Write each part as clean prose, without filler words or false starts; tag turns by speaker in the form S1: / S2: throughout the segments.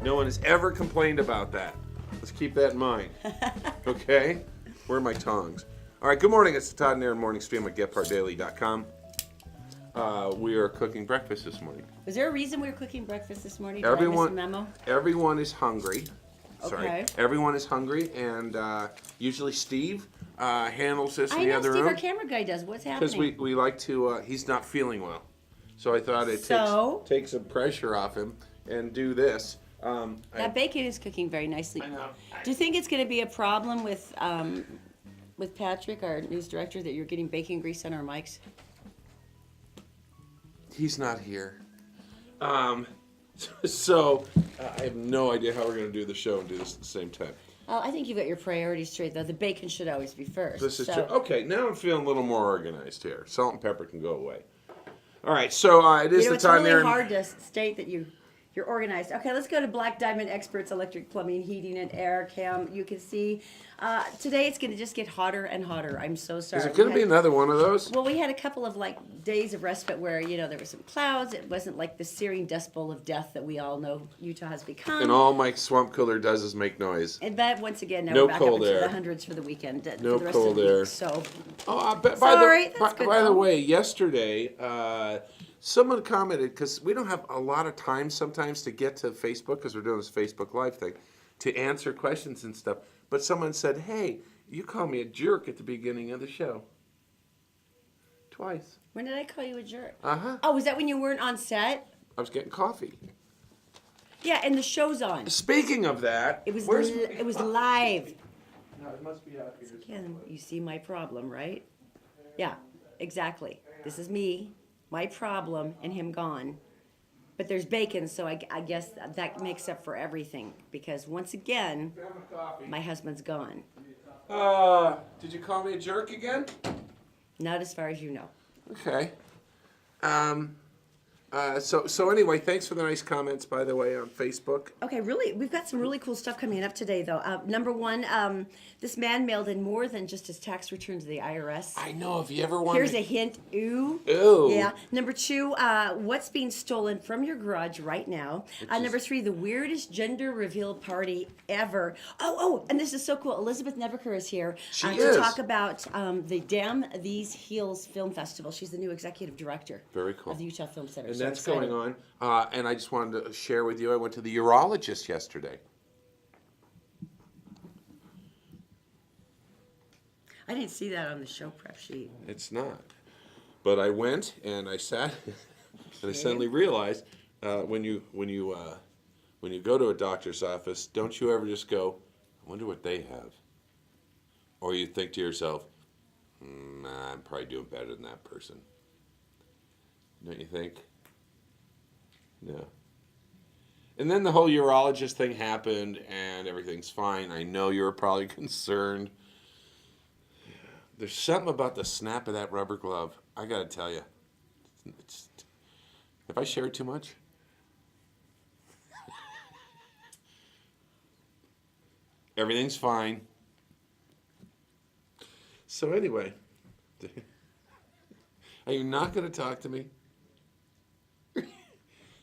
S1: No one has ever complained about that. Let's keep that in mind. Okay? Where are my tongs? All right, good morning. It's the Todd and Erin morning stream at GetPartDaily.com. We are cooking breakfast this morning.
S2: Was there a reason we were cooking breakfast this morning?
S1: Everyone,
S2: Did I miss a memo?
S1: everyone is hungry. Sorry.
S2: Okay.
S1: Everyone is hungry, and usually Steve handles this in
S2: I
S1: the
S2: know
S1: other
S2: Steve,
S1: room.
S2: our camera guy, does. What's
S1: Because
S2: happening?
S1: we like to, he's not feeling well. So I thought it takes some pressure off him and do this.
S2: That bacon is cooking very nicely.
S1: I know.
S2: Do you think it's going to be a problem with Patrick, our news director, that you're getting bacon grease on our mics?
S1: He's not here. So I have no idea how we're going to do the show and do this at the same time.
S2: I think you've got your priorities straight, though. The bacon should always be first.
S1: This is
S2: so.
S1: true. Okay, now I'm feeling a little more organized here. Salt and pepper can go away. All right, so it is
S2: You know,
S1: the
S2: it's
S1: time
S2: really
S1: there.
S2: hard to state that you're organized. Okay, let's go to Black Diamond Experts, Electric Plumbing, Heating, and Air. Cam, you can see today it's going to just get hotter and hotter. I'm so sorry.
S1: Is it going to be another one of those?
S2: Well, we had a couple of days of respite where there were some clouds. It wasn't like the searing dust bowl of death that we all know Utah has become.
S1: And all my swamp cooler does is make noise.
S2: And that once again, now
S1: No
S2: we're back
S1: cold
S2: up into
S1: air.
S2: the hundreds for the weekend.
S1: No
S2: for the rest
S1: cold
S2: of the
S1: air.
S2: Week, so
S1: By the way, yesterday, someone commented, because we don't have a lot of time sometimes to get to Facebook, because we're doing this Facebook Live thing, to answer questions and stuff. But someone said, hey, you called me a jerk at the beginning of the show. Twice.
S2: when did I call you a jerk?
S1: Uh-huh.
S2: Oh, was that when you weren't on set?
S1: I was getting coffee.
S2: Yeah, and the show's on.
S1: Speaking of that,
S2: It was
S1: where's
S2: it was live.
S1: No, it must be out here.
S2: Again, you see my problem, right? Yeah, exactly. This is me, my problem, and him gone. But there's bacon, so I guess that makes up for everything. Because once again, my husband's gone.
S1: Did you call me a jerk again?
S2: Not as far as you know.
S1: Okay. So anyway, thanks for the nice comments, by the way, on Facebook.
S2: Okay, really, we've got some really cool stuff coming up today, though. Number one, this man mailed in more than just his tax return to the IRS.
S1: I know, if you ever want
S2: Here's a hint. Ooh.
S1: Ooh.
S2: Yeah. Number two, what's being stolen from your garage right now? Number three, the weirdest gender reveal party ever. Oh, and this is so cool. Elizabeth Nebeker is here
S1: She
S2: to
S1: is.
S2: talk about the Damn These Heels Film Festival. She's the new executive director
S1: Very cool.
S2: of the Utah Film Center.
S1: And
S2: So
S1: that's
S2: excited.
S1: going on. And I just wanted to share with you, I went to the urologist yesterday.
S2: I didn't see that on the show prep sheet.
S1: It's not. But I went and I sat and I suddenly realized when you go to a doctor's office, don't you ever just go, I wonder what they have. Or you think to yourself, nah, I'm probably doing better than that person. Don't you think? No. And then the whole urologist thing happened and everything's fine. I know you were probably concerned. There's something about the snap of that rubber glove. I gotta tell you. Have I shared too much? Everything's fine. So anyway, are you not gonna talk to me?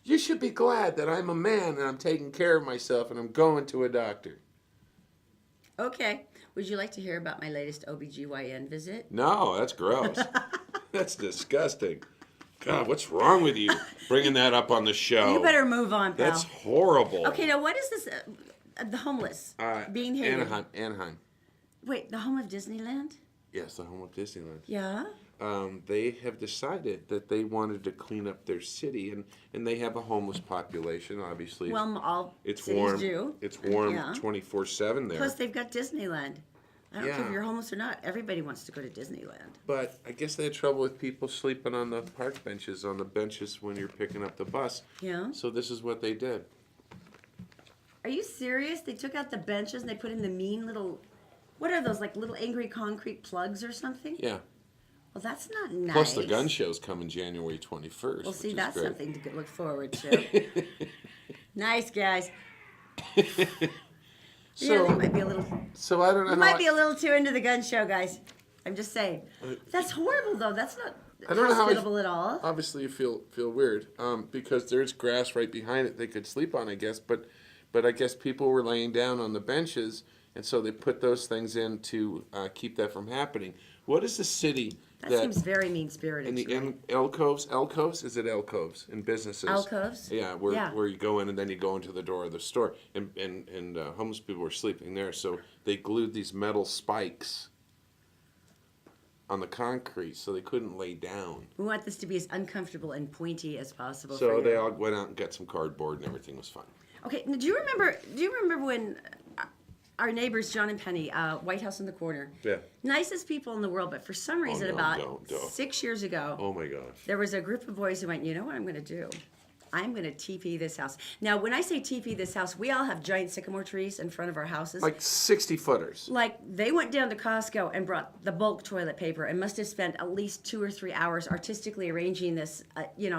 S1: You should be glad that I'm a man and I'm taking care of myself and I'm going to a doctor.
S2: Okay. Would you like to hear about my latest OBGYN visit?
S1: No, that's gross. That's disgusting. God, what's wrong with you? Bringing that up on the show.
S2: You better move on, pal.
S1: That's horrible.
S2: Okay, now what is this? The homeless being hated.
S1: Anaheim.
S2: Wait, the home of Disneyland?
S1: Yes, the home of Disneyland.
S2: Yeah.
S1: They have decided that they wanted to clean up their city, and they have a homeless population. Obviously,
S2: Well, all
S1: it's
S2: cities
S1: warm.
S2: do.
S1: It's warm
S2: Yeah.
S1: 24/7 there.
S2: Plus, they've got Disneyland. I don't care
S1: Yeah.
S2: if you're homeless or not. Everybody wants to go to Disneyland.
S1: But I guess they had trouble with people sleeping on the park benches, on the benches when you're picking up the bus.
S2: Yeah.
S1: So this is what they did.
S2: Are you serious? They took out the benches and they put in the mean little. What are those, like little angry concrete plugs or something?
S1: Yeah.
S2: Well, that's not nice.
S1: Plus the gun show's coming January 21st.
S2: Well, see,
S1: which is
S2: that's
S1: great.
S2: something to look forward to. Nice, guys. Yeah, they might be a little.
S1: So I don't know.
S2: You might be a little too into the gun show, guys. I'm just saying. That's horrible, though. That's not
S1: I don't know how
S2: hospitable at all.
S1: Obviously, you feel weird because there's grass right behind it they could sleep on, I guess. But but I guess people were laying down on the benches, and so they put those things in to keep that from happening. What is the city
S2: That
S1: that
S2: seems very mean-spirited
S1: in the
S2: to me.
S1: alcoves? Is it alcoves in businesses?
S2: Alcoves?
S1: Yeah, where you go in and then you go into the door of the store, and homeless people were sleeping there, so they glued these metal spikes on the concrete so they couldn't lay down.
S2: We want this to be as uncomfortable and pointy as possible for
S1: So
S2: you.
S1: they all went out and got some cardboard and everything was fine.
S2: Okay, now do you remember when our neighbors, John and Penny, White House in the corner?
S1: Yeah.
S2: Nicest people in the world, but for some reason
S1: no,
S2: about
S1: don't.
S2: 6 years ago,
S1: Oh my gosh.
S2: there was a group of boys who went, you know what I'm going to do? I'm going to TP this house. Now, when I say TP this house, we all have giant sycamore trees in front of our houses.
S1: Like 60 footers.
S2: Like, they went down to Costco and brought the bulk toilet paper and must have spent at least 2 or 3 hours artistically arranging this,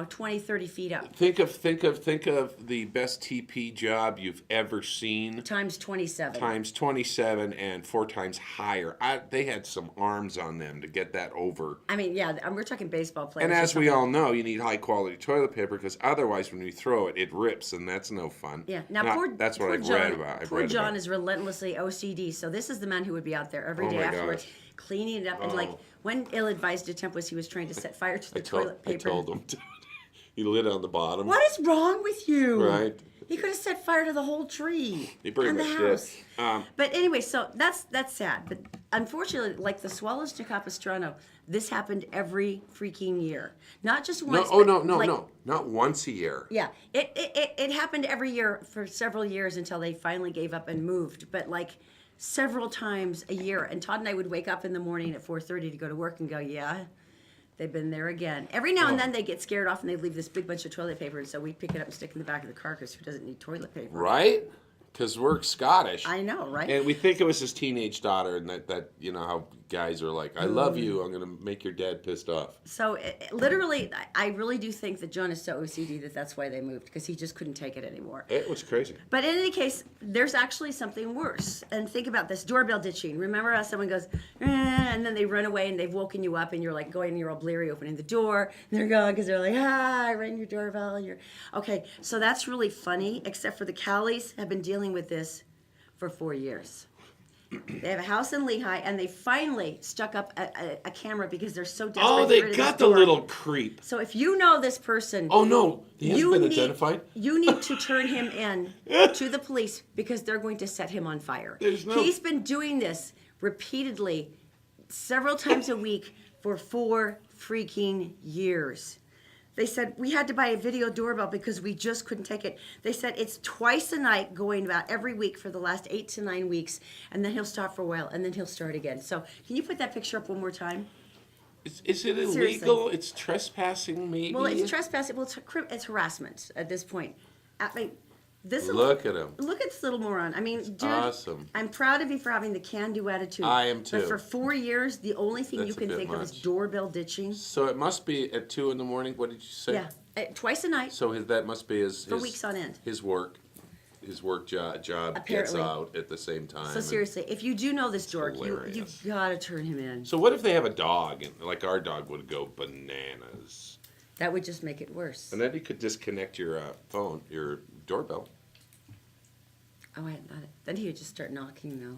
S2: 20, 30 feet up.
S1: Think of the best TP job you've ever seen.
S2: Times 27.
S1: Times 27 and 4 times higher. They had some arms on them to get that over.
S2: I mean, yeah, we're talking baseball players.
S1: And
S2: or
S1: as we
S2: something.
S1: all know, you need high quality toilet paper because otherwise when you throw it, it rips and that's no fun.
S2: Yeah. Now,
S1: that's what
S2: poor
S1: I've
S2: John,
S1: read about.
S2: Poor John is relentlessly OCD, so this is the man who would be out there every
S1: Oh
S2: day
S1: my
S2: afterwards,
S1: gosh.
S2: cleaning it up. And
S1: Oh.
S2: one ill-advised attempt was he was trying to set fire to the toilet paper.
S1: I told him to. He lit on the bottom.
S2: What is wrong with you?
S1: Right.
S2: He could have set fire to the whole tree
S1: He pretty
S2: and the
S1: much
S2: house.
S1: did.
S2: But anyway, so that's sad. But unfortunately, like the Swallows to Capistrano, this happened every freaking year. Not just once.
S1: No. Not once a year.
S2: Yeah, it happened every year for several years until they finally gave up and moved. But like several times a year. And Todd and I would wake up in the morning at 4:30 to go to work and go, yeah, they've been there again. Every now and then they get scared off and they leave this big bunch of toilet paper. And so we pick it up and stick it in the back of the car because who doesn't need toilet paper?
S1: Right? Because we're Scottish.
S2: I know, right?
S1: And we think it was his teenage daughter, and that how guys are like, I love you, I'm going to make your dad pissed off.
S2: So literally, I really do think that John is so OCD that's why they moved, because he just couldn't take it anymore.
S1: It was crazy.
S2: But in any case, there's actually something worse. And think about this, doorbell ditching. Remember how someone goes, and then they run away and they've woken you up and you're like going, you're all bleary, opening the door, and they're gone because they're like, I rang your doorbell. And you're okay. So that's really funny, except for the Callies have been dealing with this for 4 years. They have a house in Lehigh, and they finally stuck up a camera because they're so desperate.
S1: Oh,
S2: to
S1: they
S2: get rid of
S1: got
S2: this
S1: the
S2: door.
S1: little creep.
S2: So if you know this person,
S1: Oh, no. He hasn't been
S2: need,
S1: identified?
S2: You need to turn him in to the police because they're going to set him on fire. He's been doing this repeatedly, several times a week for 4 freaking years. They said we had to buy a video doorbell because we just couldn't take it. They said it's twice a night going about every week for the last 8 to 9 weeks, and then he'll stop for a while, and then he'll start again. So can you put that picture up one more time?
S1: Is it illegal?
S2: Seriously.
S1: It's trespassing, maybe?
S2: Well, it's trespassing. Well, it's harassment at this point. I mean,
S1: Look at him.
S2: Look at this little moron. I mean, dude,
S1: awesome.
S2: I'm proud of you for having the can-do attitude.
S1: I am too.
S2: But for 4 years, the only thing
S1: That's
S2: you
S1: a
S2: can
S1: bit
S2: think of is
S1: much.
S2: doorbell ditching.
S1: So it must be at 2 in the morning. What did you say?
S2: Yeah, twice a night
S1: So that must be his
S2: for weeks on end.
S1: His work job gets
S2: Apparently.
S1: out at the same time.
S2: So seriously, if you do know this dork, you
S1: hilarious.
S2: gotta turn him in.
S1: So what if they have a dog, and like our dog would go bananas,
S2: That would just make it worse.
S1: and then you could disconnect your phone, your doorbell.
S2: Oh, I hadn't thought it. Then he would just start knocking, though.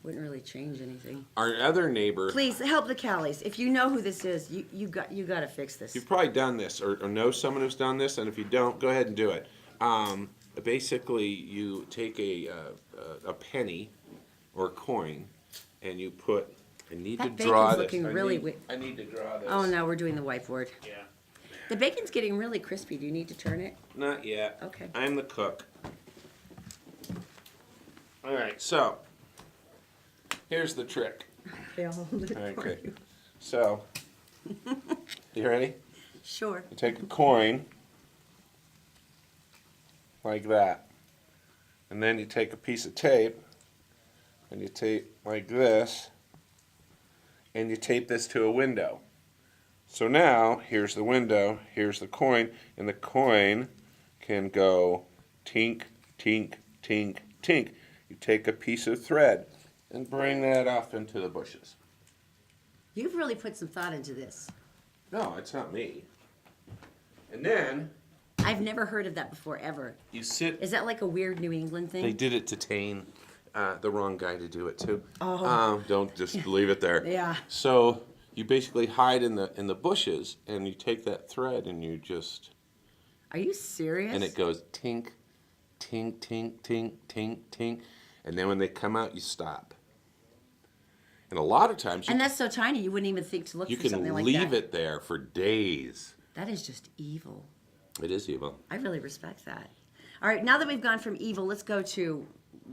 S2: Wouldn't really change anything.
S1: Our other neighbor.
S2: Please help the Callies. If you know who this is, you got to fix this.
S1: You've probably done this or know someone who's done this, and if you don't, go ahead and do it. Basically, you take a penny or coin, and you put. I need
S2: That
S1: to draw
S2: bacon's
S1: this.
S2: looking really
S1: I need to draw this.
S2: Oh no, we're doing the whiteboard.
S1: Yeah.
S2: The bacon's getting really crispy. Do you need to turn it?
S1: Not yet.
S2: Okay.
S1: I'm the cook. All right, so here's the trick.
S2: Okay, I'll hold it for
S1: Okay.
S2: you.
S1: So, you ready?
S2: Sure.
S1: You take a coin like that, and then you take a piece of tape, and you tape like this, and you tape this to a window. So now, here's the window, here's the coin, and the coin can go tink, tink, tink, tink. You take a piece of thread and bring that off into the bushes.
S2: You've really put some thought into this.
S1: No, it's not me. And then
S2: I've never heard of that before, ever.
S1: You sit.
S2: Is that like a weird New England thing?
S1: They did it to Tane, the wrong guy to do it too.
S2: Oh.
S1: Don't just leave it there.
S2: Yeah.
S1: So you basically hide in the bushes, and you take that thread, and you just.
S2: Are you serious?
S1: And it goes tink, tink, tink, tink, tink, tink, and then when they come out, you stop. And a lot of times
S2: And that's so tiny, you wouldn't even think to look
S1: you
S2: for
S1: can
S2: something like that.
S1: leave it there for days.
S2: That is just evil.
S1: It is evil.
S2: I really respect that. All right, now that we've gone from evil, let's go to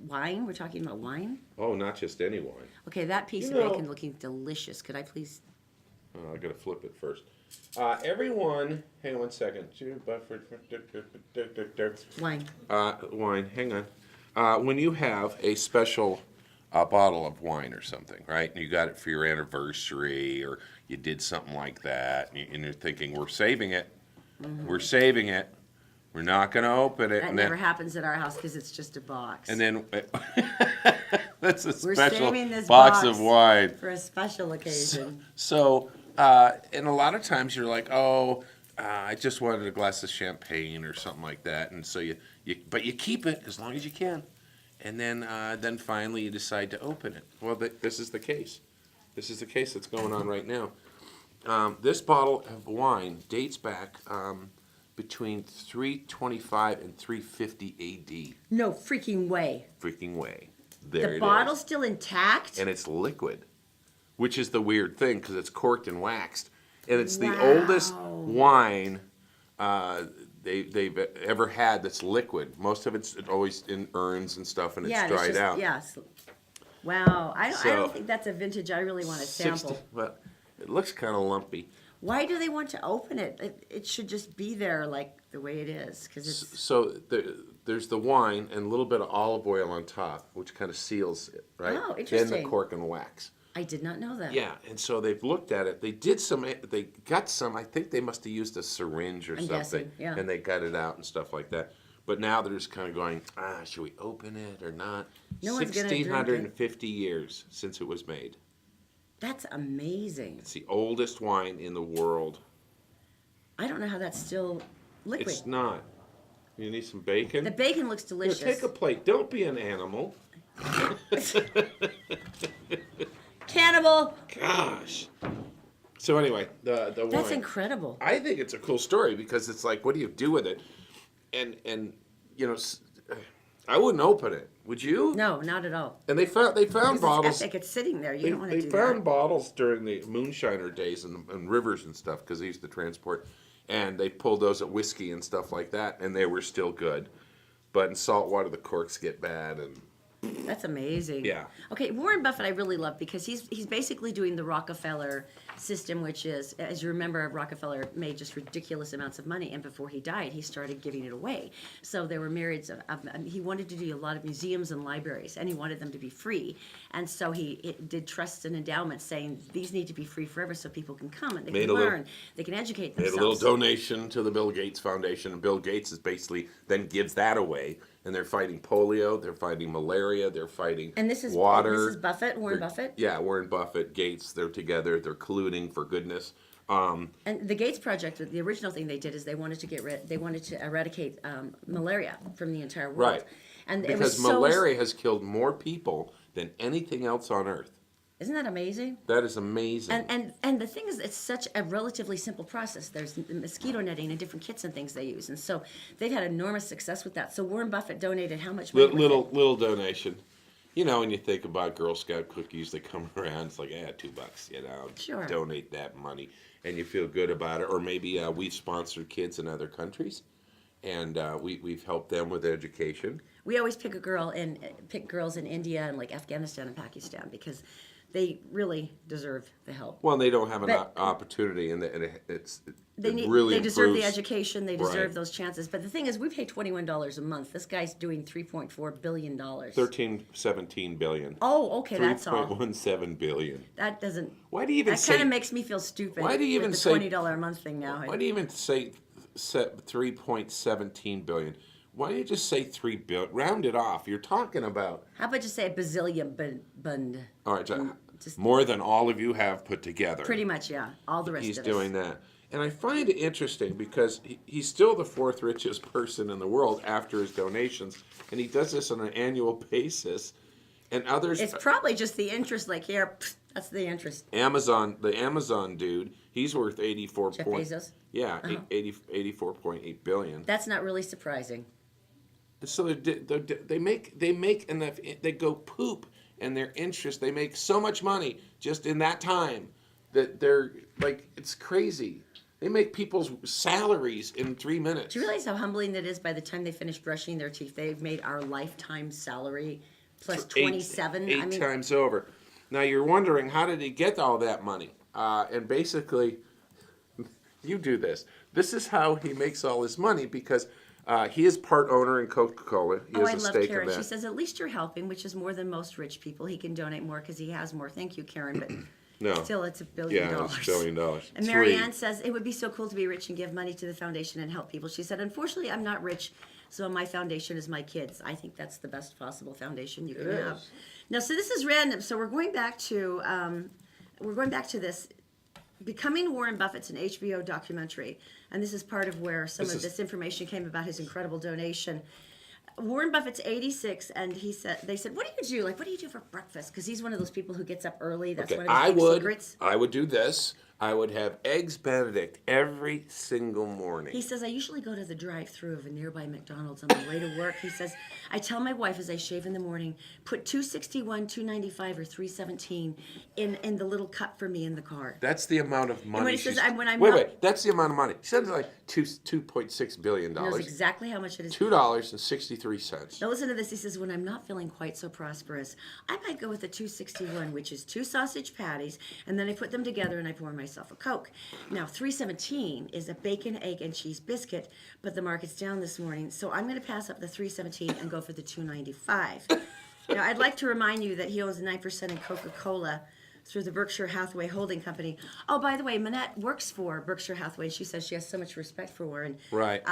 S2: wine. We're talking about wine.
S1: Oh, not just any wine.
S2: Okay, that piece
S1: You
S2: of
S1: know-
S2: bacon looking delicious. Could I please?
S1: I gotta flip it first. Everyone, hang on 1 second.
S2: Wine.
S1: Wine, hang on. When you have a special bottle of wine or something, right? And you got it for your anniversary, or you did something like that, and you're thinking, we're saving it.
S2: Mm-hmm.
S1: We're saving it. We're not going to open it.
S2: That
S1: and
S2: never
S1: then,
S2: happens at our house because it's just a box.
S1: and then that's a
S2: We're
S1: special
S2: saving this
S1: box of wine.
S2: for a special occasion.
S1: So, and a lot of times you're like, oh, I just wanted a glass of champagne or something like that, and so but you keep it as long as you can, and then finally you decide to open it. Well, this is the case. This is the case that's going on right now. This bottle of wine dates back between 325 and 350 A.D.
S2: No freaking way.
S1: Freaking way. There
S2: The
S1: it
S2: bottle's
S1: is.
S2: still intact?
S1: And it's liquid, which is the weird thing because it's corked and waxed, and it's the
S2: Wow.
S1: oldest wine they've ever had that's liquid. Most of it's always in urns and stuff, and it's
S2: yeah,
S1: dried out.
S2: Yes. Wow. I
S1: So,
S2: don't think that's a vintage I really want to sample.
S1: Well, it looks kind of lumpy.
S2: Why do they want to open it? It should just be there like the way it is, because it's
S1: So there's the wine and a little bit of olive oil on top, which kind of seals it, right?
S2: Oh,
S1: Then the
S2: interesting.
S1: cork and wax.
S2: I did not know that.
S1: Yeah, and so they've looked at it. They did some. They got some. I think they must have used a syringe or
S2: I'm
S1: something,
S2: guessing, yeah.
S1: and they got it out and stuff like that. But now they're just kind of going, should we open it or not?
S2: No one's gonna drink it.
S1: 1,650 years since it was made.
S2: That's amazing.
S1: It's the oldest wine in the world.
S2: I don't know how that's still liquid.
S1: It's not. You need some bacon?
S2: The bacon looks
S1: Here,
S2: delicious.
S1: take a plate. Don't be an animal.
S2: Cannibal.
S1: Gosh. So anyway, the
S2: That's
S1: wine.
S2: incredible.
S1: I think it's a cool story because it's like, what do you do with it? And you know, I wouldn't open it. Would you?
S2: No, not at all.
S1: And they found
S2: Because
S1: bottles.
S2: it's epic. It's sitting there. You
S1: They,
S2: don't want to
S1: they
S2: do
S1: found
S2: that.
S1: bottles during the moonshiner days and rivers and stuff because they used to transport, and they pulled those at whiskey and stuff like that, and they were still good. But in salt water, the corks get bad, and
S2: That's amazing.
S1: Yeah.
S2: Okay, Warren Buffett I really love because he's basically doing the Rockefeller system, which is, as you remember, Rockefeller made just ridiculous amounts of money, and before he died, he started giving it away. So there were myriads of he wanted to do a lot of museums and libraries, and he wanted them to be free. And so he did trusts and endowments saying these need to be free forever so people can come and they
S1: Made
S2: can
S1: a little-
S2: learn, they can educate
S1: made a
S2: themselves.
S1: little donation to the Bill Gates Foundation, and Bill Gates is basically then gives that away. And they're fighting polio, they're fighting malaria, they're fighting
S2: And this is
S1: water.
S2: This is Buffett, Warren
S1: They're-
S2: Buffett.
S1: Yeah, Warren Buffett, Gates, they're together, they're colluding for goodness.
S2: And the Gates Project, the original thing they did is they wanted to eradicate malaria from the entire world.
S1: Right.
S2: And it
S1: Because
S2: was so,
S1: malaria has killed more people than anything else on earth.
S2: Isn't that amazing?
S1: That is amazing.
S2: And the thing is, it's such a relatively simple process. There's mosquito netting and different kits and things they use, and so they've had enormous success with that. So Warren Buffett donated how much money? with it?
S1: Little donation. You know, when you think about Girl Scout cookies, they come around. It's like, $2. You know,
S2: Sure.
S1: donate that money, and you feel good about it. Or maybe we've sponsored kids in other countries, and we've helped them with education.
S2: We always pick girls in India and like Afghanistan and Pakistan because they really deserve the help.
S1: Well, they don't have an
S2: But-
S1: opportunity, and
S2: They
S1: it
S2: need.
S1: really
S2: They deserve the
S1: improves.
S2: education. They deserve
S1: Right.
S2: those chances. But the thing is, we pay $21 a month. This guy's doing $3.4 billion.
S1: 17 billion.
S2: Oh, okay, that's all.
S1: 3.17 billion.
S2: That doesn't.
S1: Why do you even
S2: That
S1: say?
S2: kind of makes me feel stupid.
S1: Why do you even
S2: with the
S1: say-
S2: $20 a month thing now?
S1: Why do you even say 3.17 billion? Why don't you just say 3 billion? Round it off. You're talking about.
S2: How about just say a bazillion bund?
S1: All right, more than all of you have put together.
S2: Pretty much, yeah. All the rest
S1: He's
S2: of us.
S1: doing that. And I find it interesting because he's still the fourth richest person in the world after his donations. And he does this on an annual basis. And others...
S2: It's probably just the interest, like here, that's the interest.
S1: The Amazon dude, he's worth 84
S2: Jeff
S1: point,
S2: Bezos?
S1: yeah, 84.8 billion.
S2: That's not really surprising.
S1: So they make enough, they go poop, and their interest, they make so much money just in that time that they're like, it's crazy. They make people's salaries in 3 minutes.
S2: Do you realize how humbling that is? By the time they finish brushing their teeth, they've made our lifetime salary plus 27.
S1: Eight times over. Now you're wondering, how did he get all that money? And basically, you do this. This is how he makes all his money, because he is part owner in Coca-Cola. He has
S2: I
S1: a
S2: love
S1: stake
S2: Karen.
S1: in that.
S2: She says, at least you're helping, which is more than most rich people. He can donate more because he has more. Thank you, Karen, but
S1: No.
S2: still it's $1 billion.
S1: Yeah, it's $1 billion.
S2: And Marianne says, it would be so cool to be rich and give money to the foundation and help people. She said, unfortunately, I'm not rich, so my foundation is my kids. I think that's the best possible foundation you can have. Now, so this is random. So we're going back to this. Becoming Warren Buffett's an HBO documentary, and this is part of where some of this information came about his incredible donation. Warren Buffett's 86, and they said, what do you do? Like, what do you do for breakfast? Because he's one of those people who gets up early. That's one of his big secrets.
S1: I would do this. I would have Eggs Benedict every single morning.
S2: He says, I usually go to the drive-thru of a nearby McDonald's on my way to work. He says, I tell my wife as I shave in the morning, put $2.61, $2.95, or $3.17 in the little cup for me in the car.
S1: That's the amount of money.
S2: And when he says,
S1: wait, that's the amount of money. He said it's like $2.6 billion.
S2: He knows exactly how much it is.
S1: $2.63.
S2: Now listen to this. He says, when I'm not feeling quite so prosperous, I might go with the $2.61, which is 2 sausage patties, and then I put them together and I pour myself a Coke. Now, $3.17 is a bacon, egg, and cheese biscuit, but the market's down this morning, so I'm going to pass up the $3.17 and go for the $2.95. Now, I'd like to remind you that he owns 9% in Coca-Cola through the Berkshire Hathaway Holding Company. Oh, by the way, Manette works for Berkshire Hathaway. She says she has so much respect for Warren.
S1: Right.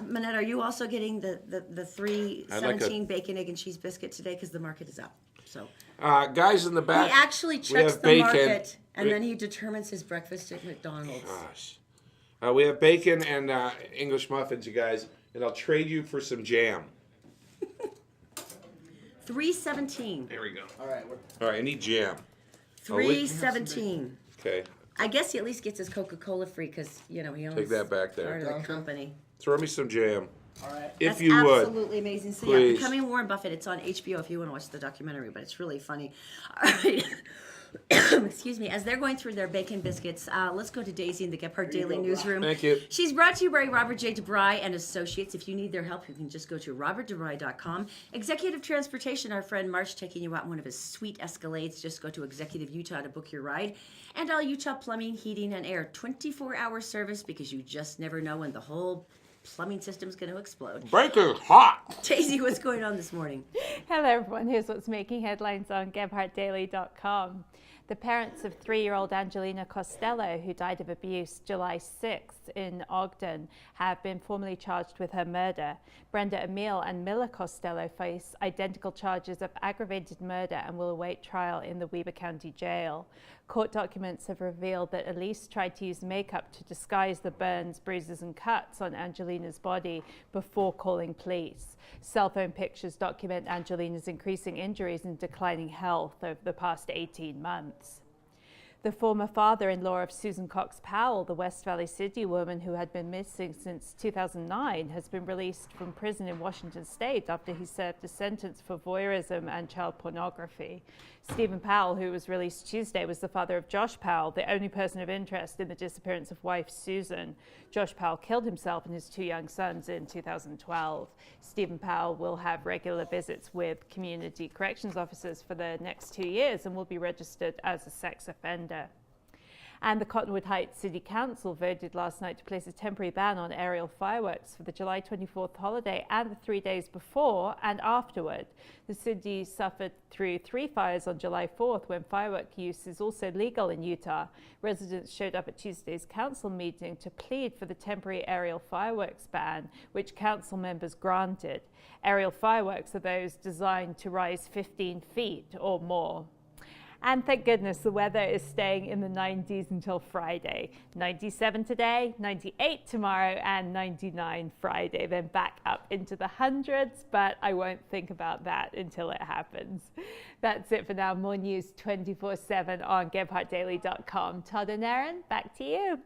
S2: Manette, are you also getting the $3.17 bacon, egg, and cheese biscuit today? Because the market is up. So.
S1: Guys in the back.
S2: He actually checks the market, and then he determines his breakfast at McDonald's.
S1: Gosh. We have bacon and English muffins, you guys, and I'll trade you for some jam.
S2: $3.17.
S1: There we go.
S3: All right.
S1: All right, I need jam.
S2: $3.17.
S1: Okay.
S2: I guess he at least gets his Coca-Cola free because, he owns
S1: Take that back there.
S2: part of the company.
S1: Throw me some jam.
S3: All right.
S1: If
S2: That's
S1: you would.
S2: absolutely amazing. So
S1: Please.
S2: yeah, Becoming Warren Buffett. It's on HBO if you want to watch the documentary, but it's really funny. All right. Excuse me. As they're going through their bacon biscuits, let's go to Daisy in the Gephardt Daily Newsroom.
S1: Thank you.
S2: She's brought to you by Robert J. DeBry and Associates. If you need their help, you can just go to robertdebry.com. Executive Transportation, our friend Marsh taking you out in one of his sweet Escalades. Just go to Executive Utah to book your ride. And All Utah Plumbing, Heating, and Air. 24-hour service because you just never know when the whole plumbing system's going to explode.
S1: Breaker hot.
S2: Daisy, what's going on this morning?
S4: Hello everyone, here's what's making headlines on GephardtDaily.com. The parents of 3-year-old Angelina Costello, who died of abuse July 6th in Ogden, have been formally charged with her murder. Brenda Emile and Miller Costello face identical charges of aggravated murder and will await trial in the Weber County Jail. Court documents have revealed that Elise tried to use makeup to disguise the burns, bruises and cuts on Angelina's body before calling police. Cell phone pictures document Angelina's increasing injuries and declining health over the past 18 months. The former father-in-law of Susan Cox Powell, the West Valley City woman who had been missing since 2009, has been released from prison in Washington state after he served a sentence for voyeurism and child pornography. Stephen Powell, who was released Tuesday, was the father of Josh Powell, the only person of interest in the disappearance of wife Susan. Josh Powell killed himself and his 2 young sons in 2012. Stephen Powell will have regular visits with community corrections officers for the next 2 years and will be registered as a sex offender. And the Cottonwood Heights City Council voted last night to place a temporary ban on aerial fireworks for the July 24th holiday and the 3 days before and afterward. The city suffered through 3 fires on July 4th when firework use is also legal in Utah. Residents showed up at Tuesday's council meeting to plead for the temporary aerial fireworks ban, which council members granted. Aerial fireworks are those designed to rise 15 feet or more. And thank goodness the weather is staying in the 90s until Friday. 97 today, 98 tomorrow, and 99 Friday. Then back up into the hundreds, but I won't think about that until it happens. That's it for now. More news 24/7 on GebhardtDaily.com. Todd and Erin, back to you.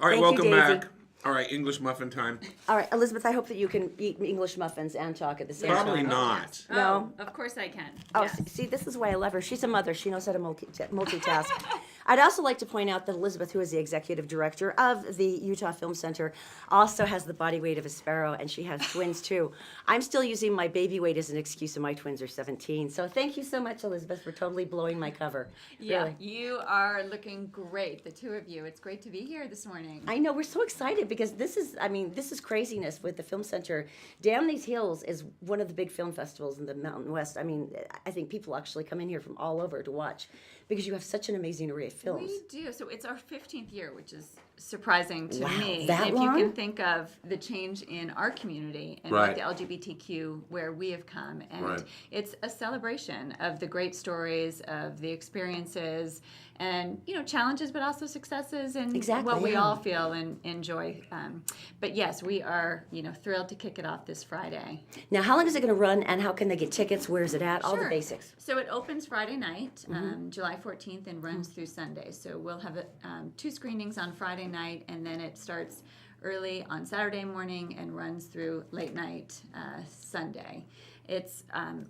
S1: All right,
S2: Thank you,
S1: welcome
S2: Daisy.
S1: back. All right, English muffin time.
S2: All right, Elizabeth, I hope that you can eat English muffins and talk at the same
S1: Probably
S2: time.
S1: not.
S2: No?
S3: Oh, of course I can.
S2: Oh,
S3: Yes.
S2: see, this is why I love her. She's a mother. She knows how to multitask. I'd also like to point out that Elizabeth, who is the executive director of the Utah Film Center, also has the body weight of a sparrow, and she has twins too. I'm still using my baby weight as an excuse, and my twins are 17. So thank you so much, Elizabeth, for totally blowing my cover.
S3: Yeah,
S2: Really.
S3: you are looking great, the two of you. It's great to be here this morning.
S2: I know, we're so excited because this is craziness with the Film Center. Down These Hills is one of the big film festivals in the Mountain West. I mean, I think people actually come in here from all over to watch because you have such an amazing array of films.
S3: We do. So it's our 15th year, which is surprising to
S2: Wow,
S3: me.
S2: that
S3: if
S2: long?
S3: you can think of the change in our community and
S1: Right.
S3: with the LGBTQ where we have come. And
S1: Right.
S3: it's a celebration of the great stories, of the experiences, and, you know, challenges, but also successes and
S2: Exactly,
S3: what we
S2: yeah.
S3: all feel and enjoy. But yes, we are, you know, thrilled to kick it off this Friday.
S2: Now, how long is it going to run, and how can they get tickets? Where's it at? All the
S3: Sure.
S2: basics.
S3: So it opens Friday night,
S2: Mm-hmm.
S3: July 14th, and runs through Sunday. So we'll have 2 screenings on Friday night, and then it starts early on Saturday morning and runs through late night Sunday. It's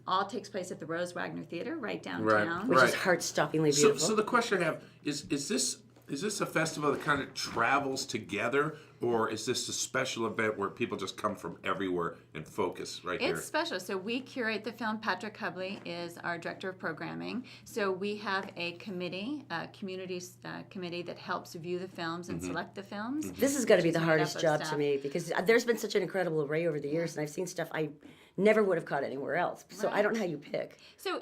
S3: all takes place at the Rose Wagner Theater right downtown.
S2: Which
S1: Right.
S2: is heart-stoppingly
S1: So,
S2: beautiful.
S1: so the question I have is this a festival that kind of travels together, or is this a special event where people just come from everywhere and focus right here?
S3: It's special. So we curate the film. Patrick Hubley is our director of programming. So we have a committee, a community committee that helps view the films and select the films.
S2: This is going to be
S3: which
S2: the
S3: is made
S2: hardest
S3: up of
S2: job to
S3: staff.
S2: me because there's been such an incredible array over the years, and I've seen stuff I never would have caught anywhere else. So I don't know how you pick.
S3: So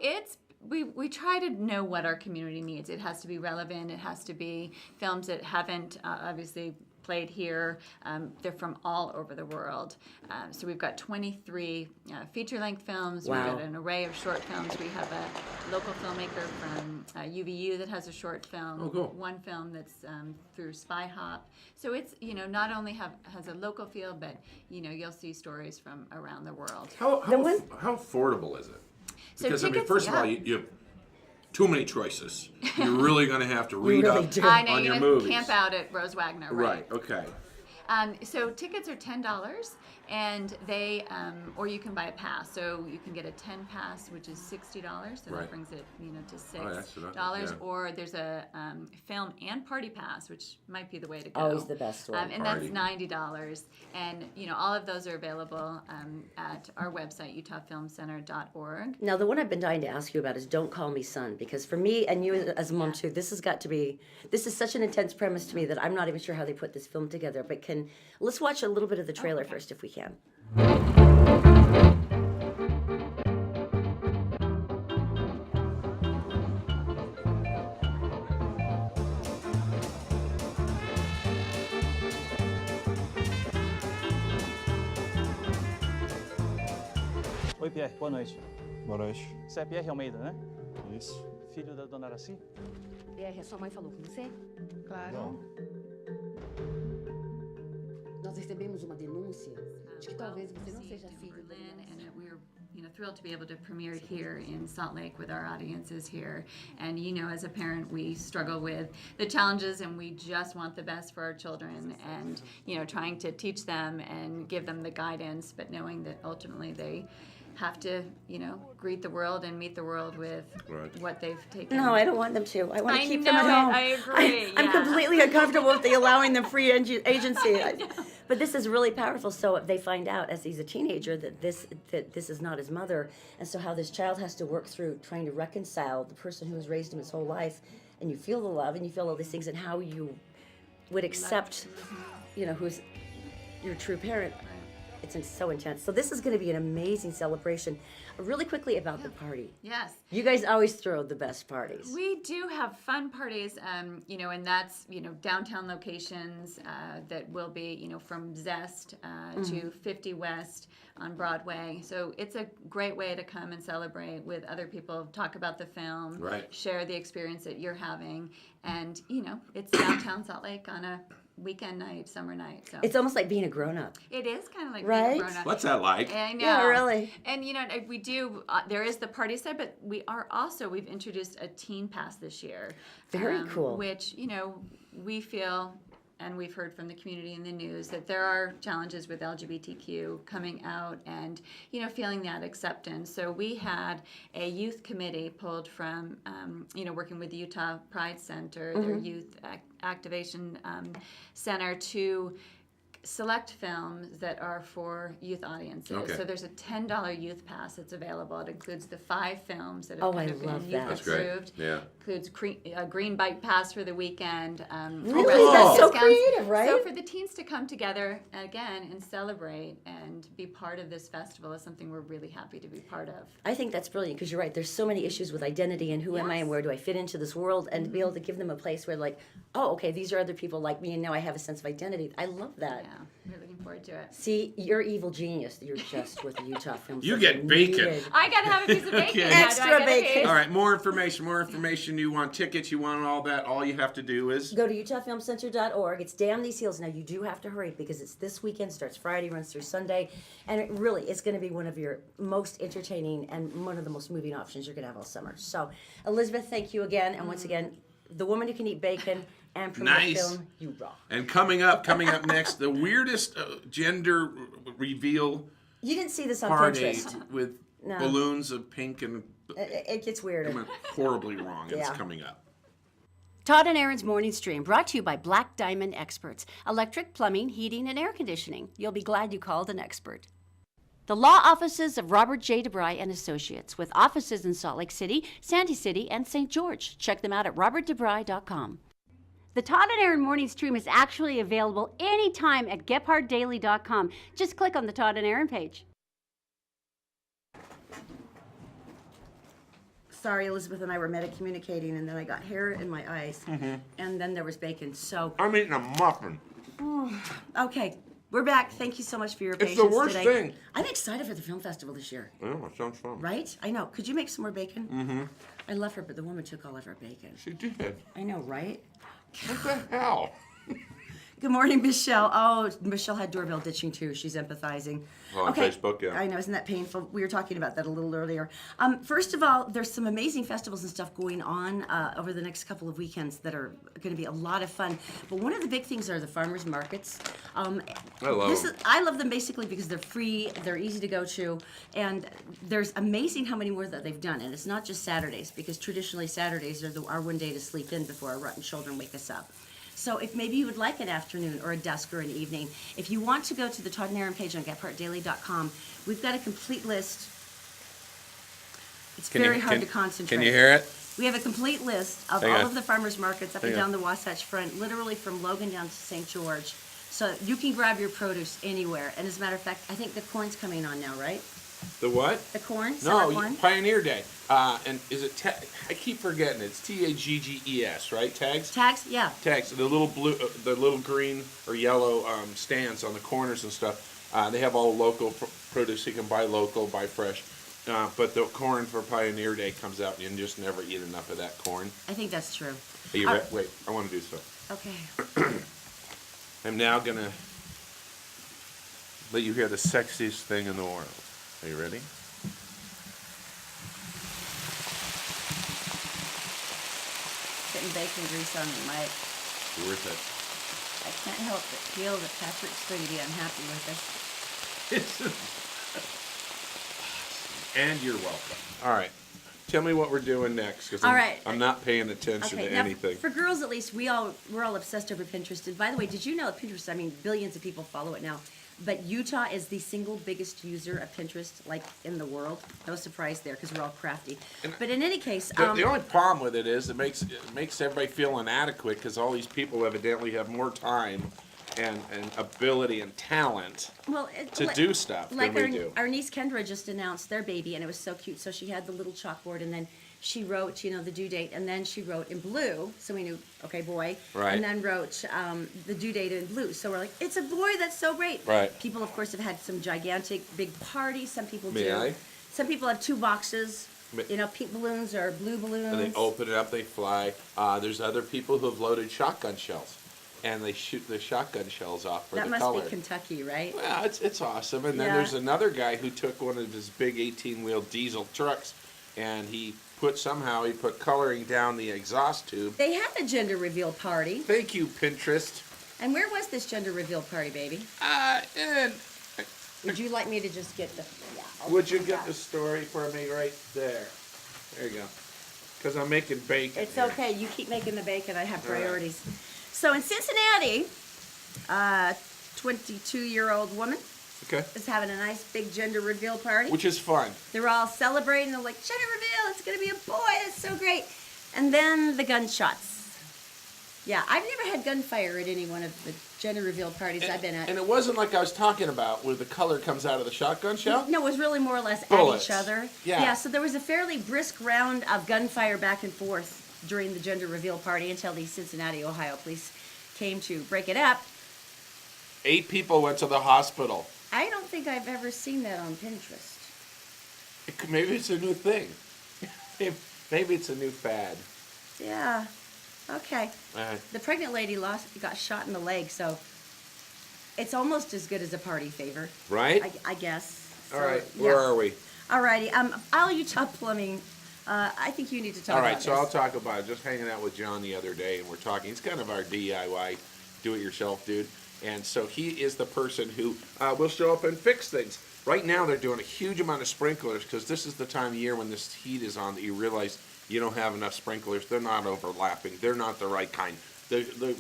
S3: we try to know what our community needs. It has to be relevant. It has to be films that haven't obviously played here. They're from all over the world. So we've got 23 feature-length films.
S2: Wow.
S3: We've got an array of short films. We have a local filmmaker from UVU that has a short film.
S1: Oh, cool.
S3: One film that's through Spy Hop. So it's, you know, not only has a local feel, but, you know, you'll see stories from around the world.
S1: How
S2: one-
S1: affordable is it?
S3: So
S1: Because I mean,
S3: tickets,
S1: first of all,
S3: yeah.
S1: you have too many choices. You're really going to have to read
S2: really
S1: up
S2: do.
S3: I know
S1: on
S3: you're
S1: your
S3: gonna
S1: movies.
S3: camp out at Rose Wagner,
S1: Right. Okay.
S3: So tickets are $10, and they, or you can buy a pass. So you can get a 10 pass, which is $60. So
S1: Right.
S3: that brings it, you know, to
S1: that's
S3: $6.
S1: enough, yeah.
S3: Or there's a film and party pass, which might be the way to go.
S2: Always the best one.
S3: And
S1: Party.
S3: that's $90. And you know, all of those are available at our website, utahfilmcenter.org.
S2: Now, the one I've been dying to ask you about is Don't Call Me Son, because for me and you as a mom too, this is such an intense premise to me that I'm not even sure how they put this film together. But let's watch a little bit of the trailer first if we can.
S5: Oi, Pierre, boa noite.
S6: Boa noite.
S5: Você é Pierre Almeida, né?
S6: Isso.
S5: Filho da dona Araci?
S7: Pierre, a sua mãe falou com você?
S6: Claro. Não.
S7: Nós recebemos uma denúncia de que talvez você não seja filho da
S3: Berlin,
S7: dona
S3: and we're, you know, thrilled to be able to premiere it here in Salt Lake with our audiences here. And you know, as a parent, we struggle with the challenges, and we just want the best for our children, and you know, trying to teach them and give them the guidance, but knowing that ultimately they have to, you know, greet the world and meet the world with
S1: Right.
S3: what they've taken.
S2: No, I don't want them to. I want to
S3: I
S2: keep them at
S3: know it.
S2: home.
S3: I agree,
S2: I'm
S3: yeah.
S2: completely uncomfortable with the allowing them free agency. But this is really powerful. So if they find out as he's a teenager that this is not his mother, and so how this child has to work through trying to reconcile the person who has raised him his whole life, and you feel the love and you feel all these things, and how you would accept, you know, who's your true parent. It's so intense. So this is going to be an amazing celebration. Really quickly about the party.
S3: Yes.
S2: You guys always throw the best parties.
S3: We do have fun parties, and that's, downtown locations that will be, from Zest to 50 West on Broadway. So it's a great way to come and celebrate with other people, talk about the film,
S1: Right.
S3: share the experience that you're having. And, it's downtown Salt Lake on a weekend night, summer night. So
S2: It's almost like being a grown-up.
S3: it is kind of like
S2: Right?
S3: being a grown-up.
S1: What's that like?
S3: I know.
S2: Yeah, really.
S3: And we do. There is the party side, but we've introduced a teen pass this year.
S2: Very cool.
S3: Which we feel, and we've heard from the community in the news that there are challenges with LGBTQ coming out, and feeling that acceptance. So we had a youth committee pulled from working with the Utah Pride Center, their youth activation center, to select films that are for youth audiences.
S1: Okay.
S3: So there's a $10 youth pass that's available. It includes the 5 films that have
S2: Oh,
S3: kind
S2: I
S3: of
S2: love
S3: been
S2: that.
S3: youth
S2: That's
S1: great.
S3: approved.
S1: Yeah.
S3: Includes a green bike pass for the weekend.
S2: Really?
S3: restaurant
S2: That's so
S3: discounts.
S2: creative, right?
S3: So for the teens to come together again and celebrate and be part of this festival is something we're really happy to be part of.
S2: I think that's brilliant because you're right. There's so many issues with identity and who am I and where do I fit into this world, and to be able to give them a place where like, oh, okay, these are other people like me, and now I have a sense of identity. I love that.
S3: Yeah, we're looking forward to it.
S2: See, you're evil genius. You're just with the Utah Film
S1: You
S2: Festival.
S1: get bacon.
S2: Needed.
S3: I gotta have a piece of bacon.
S1: Okay.
S3: now. Do I
S2: Extra
S3: get a
S2: bacon.
S3: piece?
S1: All right, more information. You want tickets, you want all that. All you have to do is
S2: Go to utahfilmcenter.org. It's Damn These Heels. Now, you do have to hurry because it's this weekend, starts Friday, runs through Sunday. And it really is going to be one of your most entertaining and one of the most moving options you're going to have all summer. So, Elizabeth, thank you again. And once again, the woman who can eat bacon and promote
S1: Nice.
S2: film, you rock.
S1: and coming up next, the weirdest gender reveal
S2: You didn't see this on
S1: party
S2: Pinterest.
S1: with
S2: No.
S1: balloons of pink and
S2: It gets weirder.
S1: went horribly wrong. It's
S2: Yeah.
S1: coming up.
S7: Todd and Erin's Morning Stream, brought to you by Black Diamond Experts. Electric, plumbing, heating, and air conditioning. You'll be glad you called an expert. The law offices of Robert J. DeBry and Associates, with offices in Salt Lake City, Sandy City, and St. George. Check them out at robertdebry.com. The Todd and Erin Morning Stream is actually available anytime at gephardtdaily.com. Just click on the Todd and Erin page.
S2: Sorry, Elizabeth and I were meta-communicating, and then I got hair in my eyes, and then there was bacon. So,
S1: I'm eating a muffin.
S2: okay, we're back. Thank you so much for your
S1: It's
S2: patience
S1: the worst
S2: today.
S1: thing.
S2: I'm excited for the film festival this year.
S1: Oh, that sounds fun.
S2: Right? I know. Could you make some more bacon? Mm-hmm. I love her, but the woman took all of her bacon.
S1: She did.
S2: I know, right?
S1: What the hell?
S2: Good morning, Michelle. Oh, Michelle had doorbell ditching too. She's empathizing.
S1: Oh, on Facebook, yeah.
S2: I know, isn't that painful? We were talking about that a little earlier. First of all, there's some amazing festivals and stuff going on over the next couple of weekends that are going to be a lot of fun. But one of the big things are the farmers markets.
S1: I love them.
S2: I love them basically because they're free, they're easy to go to, and there's amazing how many more that they've done. And it's not just Saturdays, because traditionally Saturdays are our one day to sleep in before our rotten children wake us up. So if maybe you would like an afternoon or a dusk or an evening, if you want to go to the Todd and Erin page on GetPartDaily.com, we've got a complete list. It's very hard to concentrate.
S1: Can you hear it?
S2: We have a complete list of
S1: Hang
S2: all
S1: on.
S2: of the farmers markets up and
S1: Hang
S2: down
S1: on.
S2: the Wasatch Front, literally from Logan down to St. George. So you can grab your produce anywhere. And as a matter of fact, I think the corn's coming on now, right?
S1: The what?
S2: The corn?
S1: No,
S2: Summer corn?
S1: Pioneer Day. And is it? I keep forgetting. It's TAGGES, right? Tags.
S2: Tags? Yeah.
S1: Tags. The little blue, the little green or yellow stands on the corners and stuff. They have all local produce. You can buy local, buy fresh. But the corn for Pioneer Day comes out, and you just never eat enough of that corn.
S2: I think that's true.
S1: Are you ready? Wait, I want to do so.
S2: Okay.
S1: I'm now gonna let you hear the sexiest thing in the world. Are you ready?
S2: Putting bacon grease on the mic.
S1: Worth it.
S2: I can't help but feel that Patrick's going to be unhappy with us.
S1: And you're welcome. All right. Tell me what we're doing next, because
S2: All right.
S1: I'm not paying attention to
S2: now,
S1: anything.
S2: for girls at least, we're all obsessed over Pinterest. And by the way, did you know that Pinterest, I mean, billions of people follow it now, but Utah is the single biggest user of Pinterest, like, in the world. No surprise there, because we're all crafty. But in any case,
S1: The only problem with it is it makes everybody feel inadequate, because all these people evidently have more time and ability and talent
S2: Well,
S1: to do stuff than
S2: like
S1: we do.
S2: our niece Kendra just announced their baby, and it was so cute. So she had the little chalkboard, and then she wrote, the due date, and then she wrote in blue, so we knew, okay, boy.
S1: Right.
S2: And then wrote the due date in blue. So we're like, it's a boy. That's so great.
S1: Right.
S2: People, of course, have had some gigantic big parties. Some people
S1: May
S2: do.
S1: I?
S2: Some people have 2 boxes.
S1: May-
S2: Pink balloons or blue balloons.
S1: And they open it up, they fly. There's other people who have loaded shotgun shells, and they shoot the shotgun shells off for
S2: That
S1: the
S2: must
S1: color.
S2: be Kentucky, right?
S1: Well, it's awesome. And then
S2: Yeah.
S1: there's another guy who took one of his big 18-wheel diesel trucks, and he put coloring down the exhaust tube.
S2: They had a gender reveal party.
S1: Thank you, Pinterest.
S2: And where was this gender reveal party, baby?
S1: And
S2: Would you like me to just get the? Yeah. I'll
S1: would you
S2: do
S1: get
S2: that.
S1: the story for me right there? There you go. Because I'm making bacon.
S2: It's
S1: here.
S2: okay. You keep making the bacon. I have
S1: All right.
S2: priorities. So in Cincinnati, 22-year-old woman
S1: Okay.
S2: is having a nice big gender reveal party.
S1: Which is fun.
S2: They're all celebrating. They're like, gender reveal. It's gonna be a boy. That's so great. And then the gunshots. Yeah, I've never had gunfire at any one of the gender reveal parties I've been at.
S1: And it wasn't like I was talking about where the color comes out of the shotgun shell.
S2: No, it was really more or less
S1: Bullets.
S2: at each other.
S1: Yeah.
S2: So there was a fairly brisk round of gunfire back and forth during the gender reveal party until the Cincinnati, Ohio police came to break it up.
S1: 8 people went to the hospital.
S2: I don't think I've ever seen that on Pinterest.
S1: Maybe it's a new thing. Maybe it's a new fad.
S2: Yeah. Okay.
S1: Uh,
S2: The pregnant lady got shot in the leg, so it's almost as good as a party favor.
S1: right?
S2: I guess.
S1: All
S2: So,
S1: right. Where are we?
S2: Alrighty. All Utah Plumbing. I think you need to talk
S1: All
S2: about
S1: right.
S2: this.
S1: So I'll talk about it. Just hanging out with John the other day, and we're talking. He's kind of our DIY, do-it-yourself dude. And so he is the person who will show up and fix things. Right now, they're doing a huge amount of sprinklers because this is the time of year when this heat is on that you realize you don't have enough sprinklers. They're not overlapping. They're not the right kind. The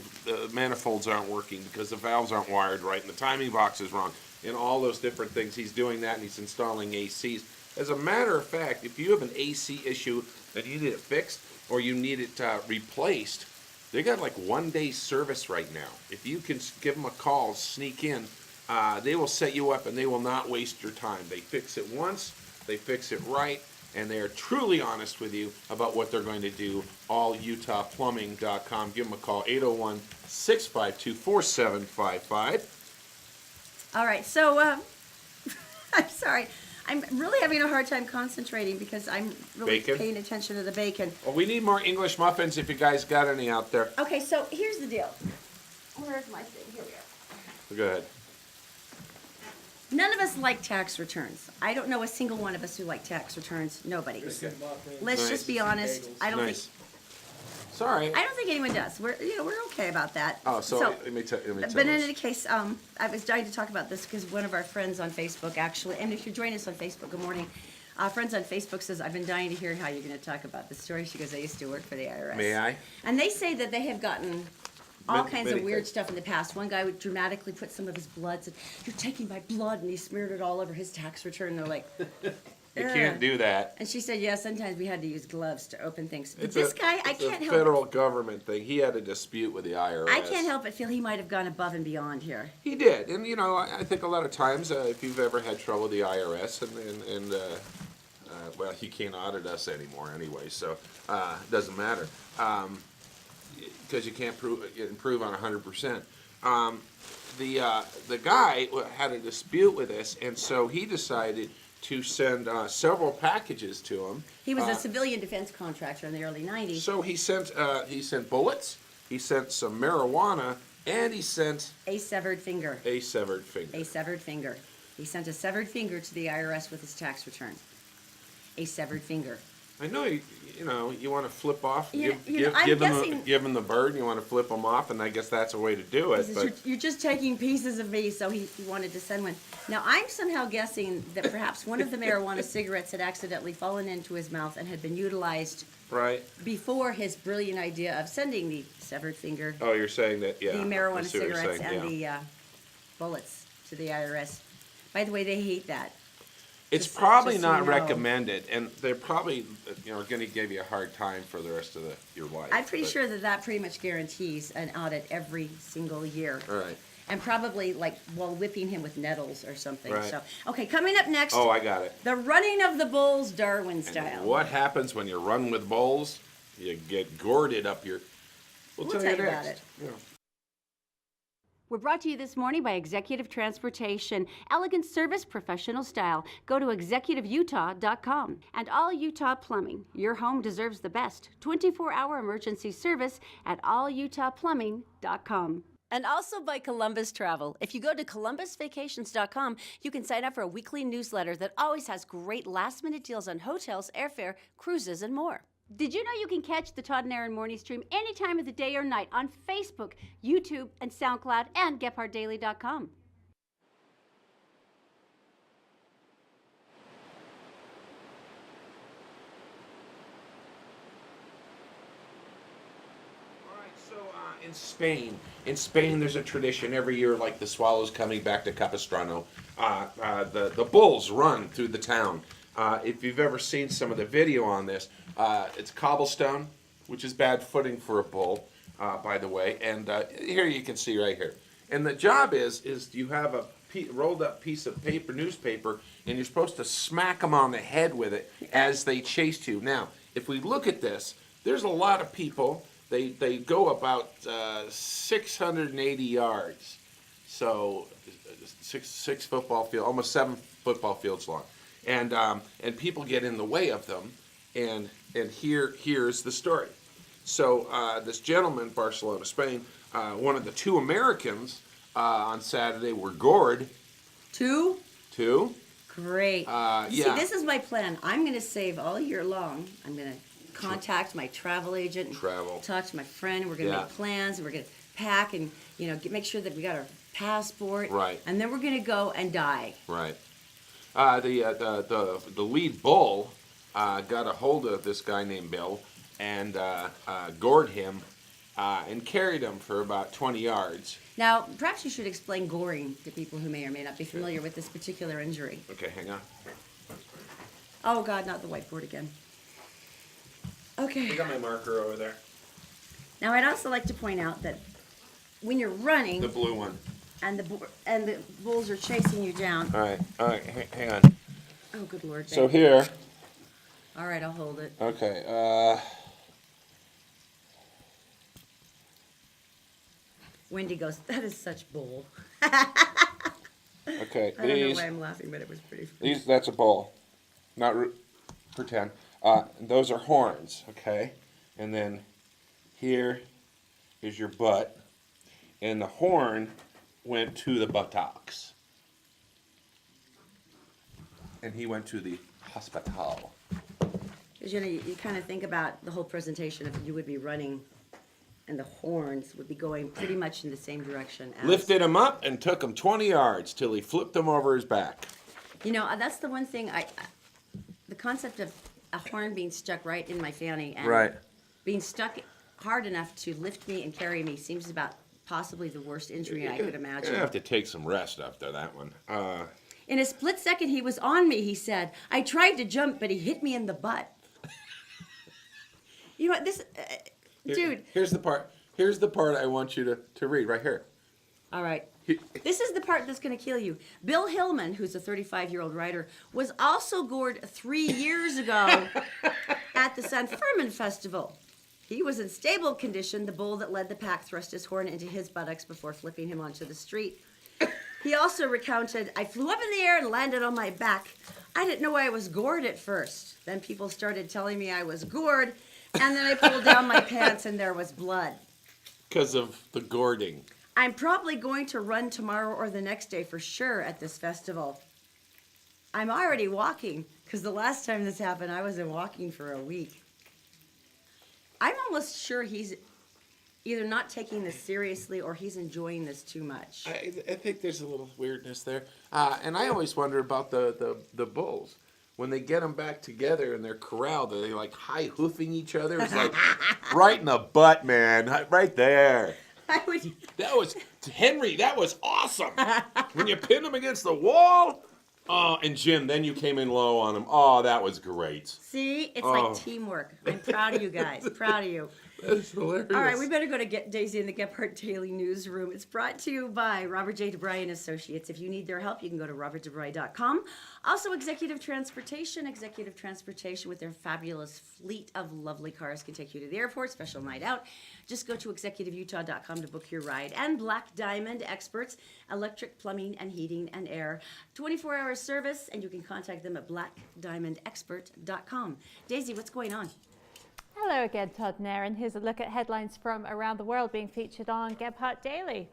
S1: manifolds aren't working because the valves aren't wired right and the timing box is wrong and all those different things. He's doing that and he's installing ACs. As a matter of fact, if you have an AC issue and you need it fixed or you need it replaced, they got like 1-day service right now. If you can give them a call, sneak in, they will set you up and they will not waste your time. They fix it once, they fix it right, and they are truly honest with you about what they're going to do. AllUtahPlumbing.com. Give them a call, 801-652-4755.
S2: All right, so I'm sorry. I'm really having a hard time concentrating because I'm really
S1: Bacon?
S2: paying attention to the bacon.
S1: Well, we need more English muffins if you guys got any out there.
S2: Okay, so here's the deal. Where's my thing? Here we are.
S1: Go ahead.
S2: None of us like tax returns. I don't know a single one of us who like tax returns. Nobody. Let's
S1: Nice.
S2: just be honest. I don't
S1: Nice. Sorry.
S2: think anyone does. We're okay about that.
S1: Oh, so let me tell
S2: But
S1: you.
S2: in any case, I was dying to talk about this because one of our friends on Facebook actually, and if you're joining us on Facebook, good morning. Friends on Facebook says, I've been dying to hear how you're going to talk about this story. She goes, I used to work for the IRS.
S1: May I?
S2: And they say that they have gotten all kinds of
S1: many
S2: weird
S1: things.
S2: stuff in the past. One guy would dramatically put some of his blood, said, you're taking my blood, and he smeared it all over his tax return. And they're like,
S1: You
S2: "Ugh."
S1: can't do that.
S2: And she said, yeah, sometimes we had to use gloves to open things. But
S1: It's
S2: this
S1: a-
S2: guy, I
S1: it's a
S2: can't help
S1: federal government thing. He had a dispute with the IRS.
S2: I can't help but feel he might have gone above and beyond here.
S1: He did, and I think a lot of times if you've ever had trouble with the IRS, and well, you can't audit us anymore anyway, so it doesn't matter because you can't improve on 100%. The guy had a dispute with us, and so he decided to send several packages to him.
S2: He was a civilian defense contractor in the early 90s.
S1: So he sent bullets, he sent some marijuana, and he sent
S2: A severed finger.
S1: a severed finger.
S2: A severed finger. He sent a severed finger to the IRS with his tax return. A severed finger.
S1: I know you want to flip off,
S2: I'm guessing-
S1: give him the bird, and you want to flip him off, and I guess that's a way to do
S2: He
S1: it.
S2: says,
S1: But
S2: you're just taking pieces of me, so he wanted to send one. Now, I'm somehow guessing that perhaps one of the marijuana cigarettes had accidentally fallen into his mouth and had been utilized
S1: right?
S2: before his brilliant idea of sending the severed finger,
S1: Oh, you're saying that, yeah.
S2: the
S1: I
S2: marijuana
S1: see what you're
S2: cigarettes,
S1: saying,
S2: and
S1: yeah.
S2: the bullets to the IRS. By the way, they hate that.
S1: It's
S2: just-
S1: probably
S2: just so
S1: not
S2: you know.
S1: recommended, and they're probably going to give you a hard time for the rest of your life.
S2: I'm pretty
S1: but-
S2: sure that pretty much guarantees an audit every single year.
S1: All right.
S2: and probably like while whipping him with nettles or something.
S1: Right.
S2: So, okay, coming up next,
S1: Oh, I got it.
S2: the running of the bulls, Darwin style.
S1: And what happens when you run with bulls? You get gourded up your. We'll
S2: We'll
S1: tell you
S2: tell you about
S1: next.
S2: it.
S1: Yeah.
S7: We're brought to you this morning by Executive Transportation, elegant service, professional style. Go to executiveutah.com. And All Utah Plumbing. Your home deserves the best. 24-hour emergency service at allutahplumbing.com. And also by Columbus Travel. If you go to columbusvacations.com, you can sign up for a weekly newsletter that always has great last-minute deals on hotels, airfare, cruises, and more. Did you know you can catch the Todd and Erin morning stream any time of the day or night on Facebook, YouTube, and SoundCloud, and GephardtDaily.com?
S1: All right, so in Spain, there's a tradition every year, like the swallows coming back to Capistrano. The bulls run through the town. If you've ever seen some of the video on this, it's cobblestone, which is bad footing for a bull, by the way. And here you can see right here. And the job is you have a rolled up piece of paper, newspaper, and you're supposed to smack them on the head with it as they chase you. Now, if we look at this, there's a lot of people. They go about 680 yards, so six football field, almost 7 football fields long, and people get in the way of them, and here's the story. So this gentleman, Barcelona, Spain, one of the 2 Americans on Saturday were gored.
S2: Two? Great.
S1: Yeah.
S2: See, this is my plan. I'm going to save all year long. I'm going to contact my travel agent and talk to my friend. We're going to make plans. We're going to pack and make sure that we got our passport.
S1: Right.
S2: And then we're going to go and die.
S1: Right. The lead bull got a hold of this guy named Bill and gored him and carried him for about 20 yards.
S2: Now, perhaps you should explain goring to people who may or may not be familiar with this particular injury.
S1: Okay, hang on.
S2: Oh, God, not the whiteboard again. Okay.
S1: I got my marker over there.
S2: Now, I'd also like to point out that when you're running
S1: The blue one.
S2: and the bulls are chasing you down.
S1: All right, hang on.
S2: Oh, good Lord.
S1: So
S2: babe.
S1: here,
S2: All right, I'll hold it.
S1: okay,
S2: Wendy goes, that is such bull.
S1: okay,
S2: I don't know why I'm laughing, but it was pretty funny.
S1: that's a bull. Not pretend. Those are horns, okay? And then here is your butt. And the horn went to the buttocks. And he went to the hospital.
S2: Because, you kind of think about the whole presentation if you would be running and the horns would be going pretty much in the same direction as...
S1: Lifted him up and took him 20 yards till he flipped him over his back.
S2: That's the one thing the concept of a horn being stuck right in my fanny and
S1: Right.
S2: being stuck hard enough to lift me and carry me seems about possibly the worst injury I could imagine.
S1: You have to take some rest after that one.
S2: In a split second, he was on me, he said. I tried to jump, but he hit me in the butt. Dude.
S1: Here's the part. Here's the part I want you to read right here.
S2: All right. This is the part that's going to kill you. Bill Hillman, who's a 35-year-old writer, was also gored 3 years ago at the San Fermin Festival. He was in stable condition. The bull that led the pack thrust his horn into his buttocks before flipping him onto the street. He also recounted, I flew up in the air and landed on my back. I didn't know I was gored at first. Then people started telling me I was gored, and then I pulled down my pants and there was blood.
S1: Because of the gourding.
S2: I'm probably going to run tomorrow or the next day for sure at this festival. I'm already walking, because the last time this happened, I was in walking for a week. I'm almost sure he's either not taking this seriously or he's enjoying this too much.
S1: I think there's a little weirdness there. And I always wonder about the bulls. When they get them back together and they're corralled, are they like high hoofing each other? It's like right in the butt, man. Right there. That was, Henry, that was awesome. When you pinned him against the wall. Oh, and Jim, then you came in low on him. Oh, that was great.
S2: See, it's like teamwork. I'm proud of you guys. Proud of you.
S1: That is hilarious.
S2: All right, we better go to Get Daisy in the Gephardt Daily Newsroom. It's brought to you by Robert J. DeBry and Associates. If you need their help, you can go to robertdebry.com. Also, Executive Transportation with their fabulous fleet of lovely cars can take you to the airport, special night out. Just go to executiveutah.com to book your ride. And Black Diamond Experts, electric, plumbing, and heating and air. 24-hour service, and you can contact them at blackdiamondexpert.com. Daisy, what's going on?
S4: Hello again, Todd and Erin. Here's a look at headlines from around the world being featured on Gephardt Daily.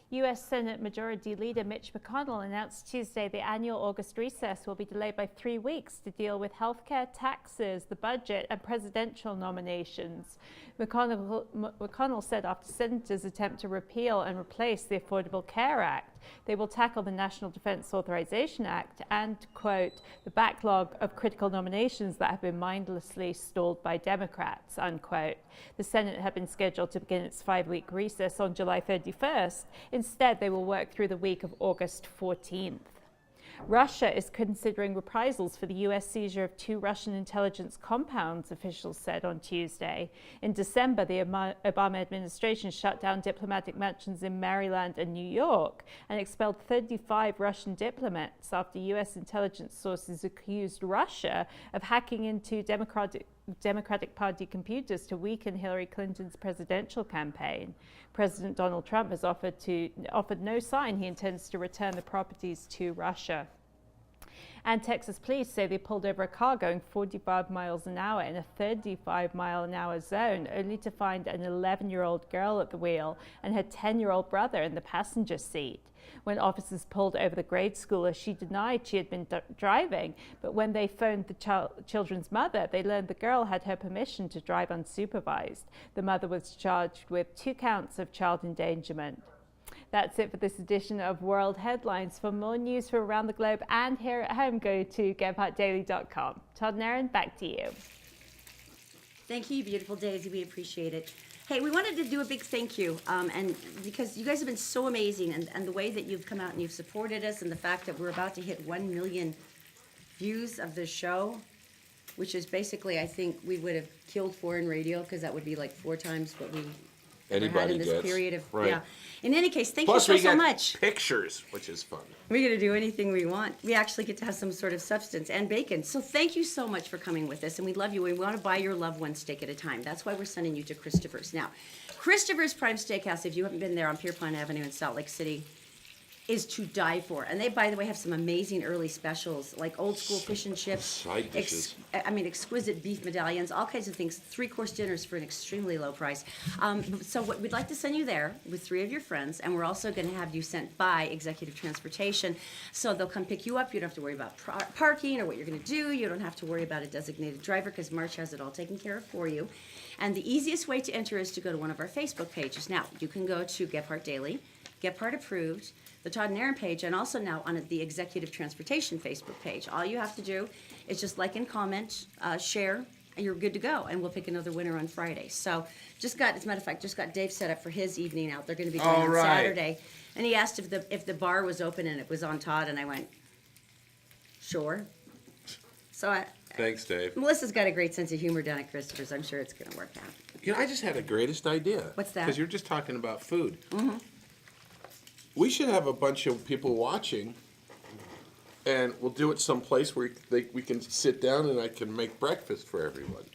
S4: U.S. Senate Majority Leader Mitch McConnell announced Tuesday the annual August recess will be delayed by 3 weeks to deal with healthcare, taxes, the budget, and presidential nominations. McConnell said after senators attempt to repeal and replace the Affordable Care Act, they will tackle the National Defense Authorization Act and, quote, the backlog of critical nominations that have been mindlessly stalled by Democrats, unquote. The Senate had been scheduled to begin its 5-week recess on July 31st. Instead, they will work through the week of August 14th. Russia is considering reprisals for the U.S. seizure of 2 Russian intelligence compounds, officials said on Tuesday. In December, the Obama administration shut down diplomatic mansions in Maryland and New York and expelled 35 Russian diplomats after U.S. intelligence sources accused Russia of hacking into Democratic Party computers to weaken Hillary Clinton's presidential campaign. President Donald Trump has offered no sign he intends to return the properties to Russia. And Texas police say they pulled over a car going 45 miles an hour in a 35-mile-an-hour zone, only to find an 11-year-old girl at the wheel and her 10-year-old brother in the passenger seat. When officers pulled over the grade schooler, she denied she had been driving, but when they phoned the children's mother, they learned the girl had her permission to drive unsupervised. The mother was charged with 2 counts of child endangerment. That's it for this edition of World Headlines. For more news from around the globe and here at home, go to GephartDaily.com. Todd and Erin, back to you.
S2: Thank you, beautiful Daisy. We appreciate it. Hey, we wanted to do a big thank you, and because you guys have been so amazing, and the way that you've come out and you've supported us, and the fact that we're about to hit 1 million views of the show, which is basically, I think, we would have killed 4 in radio, because that would be like 4 times what we ever had in this period of,
S1: right.
S2: yeah. In any case, thank
S1: Plus,
S2: you
S1: we
S2: so
S1: get
S2: much.
S1: pictures, which is fun.
S2: We're going to do anything we want. We actually get to have some sort of substance and bacon. So thank you so much for coming with us, and we love you. We want to buy your loved one steak at a time. That's why we're sending you to Christopher's. Now, Christopher's Prime Steakhouse, if you haven't been there on Pierpont Avenue in Salt Lake City, is to die for. And they, by the way, have some amazing early specials, like old school fish and chips.
S1: Side dishes.
S2: Exquisite beef medallions, all kinds of things. 3-course dinners for an extremely low price. So we'd like to send you there with 3 of your friends, and we're also going to have you sent by Executive Transportation. So they'll come pick you up. You don't have to worry about parking or what you're going to do. You don't have to worry about a designated driver, because March has it all taken care of for you. And the easiest way to enter is to go to one of our Facebook pages. Now, you can go to Gephardt Daily, Gephardt Approved, the Todd and Erin page, and also now on the Executive Transportation Facebook page. All you have to do is just like and comment, share, and you're good to go. And we'll pick another winner on Friday. So as a matter of fact, just got Dave set up for his evening out. They're going to be going on Saturday. And he asked if the bar was open and it was on Todd, and I went, sure. So
S1: Thanks, Dave.
S2: Melissa's got a great sense of humor down at Christopher's. I'm sure it's going to work out.
S1: You know, I just had the greatest idea.
S2: What's that?
S1: Because you're just talking about food. Mm-hmm. We should have a bunch of people watching, and we'll do it someplace where we can sit down and I can make breakfast for everyone.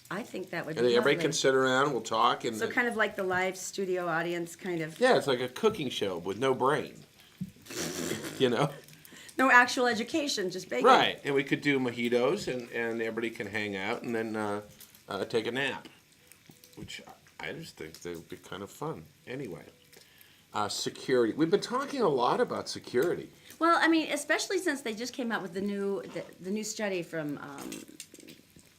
S2: I think that would
S1: And
S2: be
S1: everybody
S2: lovely.
S1: can sit around and we'll talk. And
S2: So kind of like the live studio audience, kind of.
S1: yeah, it's like a cooking show with no brain. You know?
S2: No actual education, just bacon.
S1: Right. And we could do mojitos, and everybody can hang out and then take a nap, which I just think that would be kind of fun. Anyway. Security. We've been talking a lot about security.
S2: Well, I mean, especially since they just came out with the new study from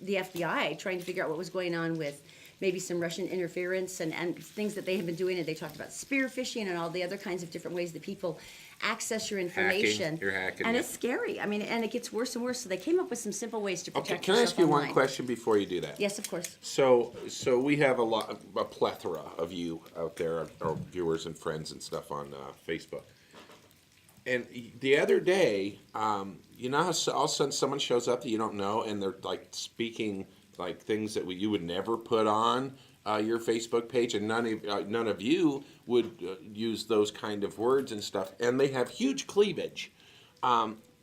S2: the FBI trying to figure out what was going on with maybe some Russian interference and things that they have been doing. And they talked about spear phishing and all the other kinds of different ways that people access your information.
S1: You're hacking.
S2: And it's scary. I mean, and it gets worse and worse. So they came up with some simple ways to protect
S1: Okay, can I ask you
S2: online.
S1: one question before you do that?
S2: Yes, of course.
S1: So we have a plethora of you out there, our viewers and friends and stuff on Facebook. And the other day, you know how all of a sudden someone shows up that you don't know, and they're like speaking like things that you would never put on, your Facebook page, and none of you would use those kind of words and stuff. And they have huge cleavage.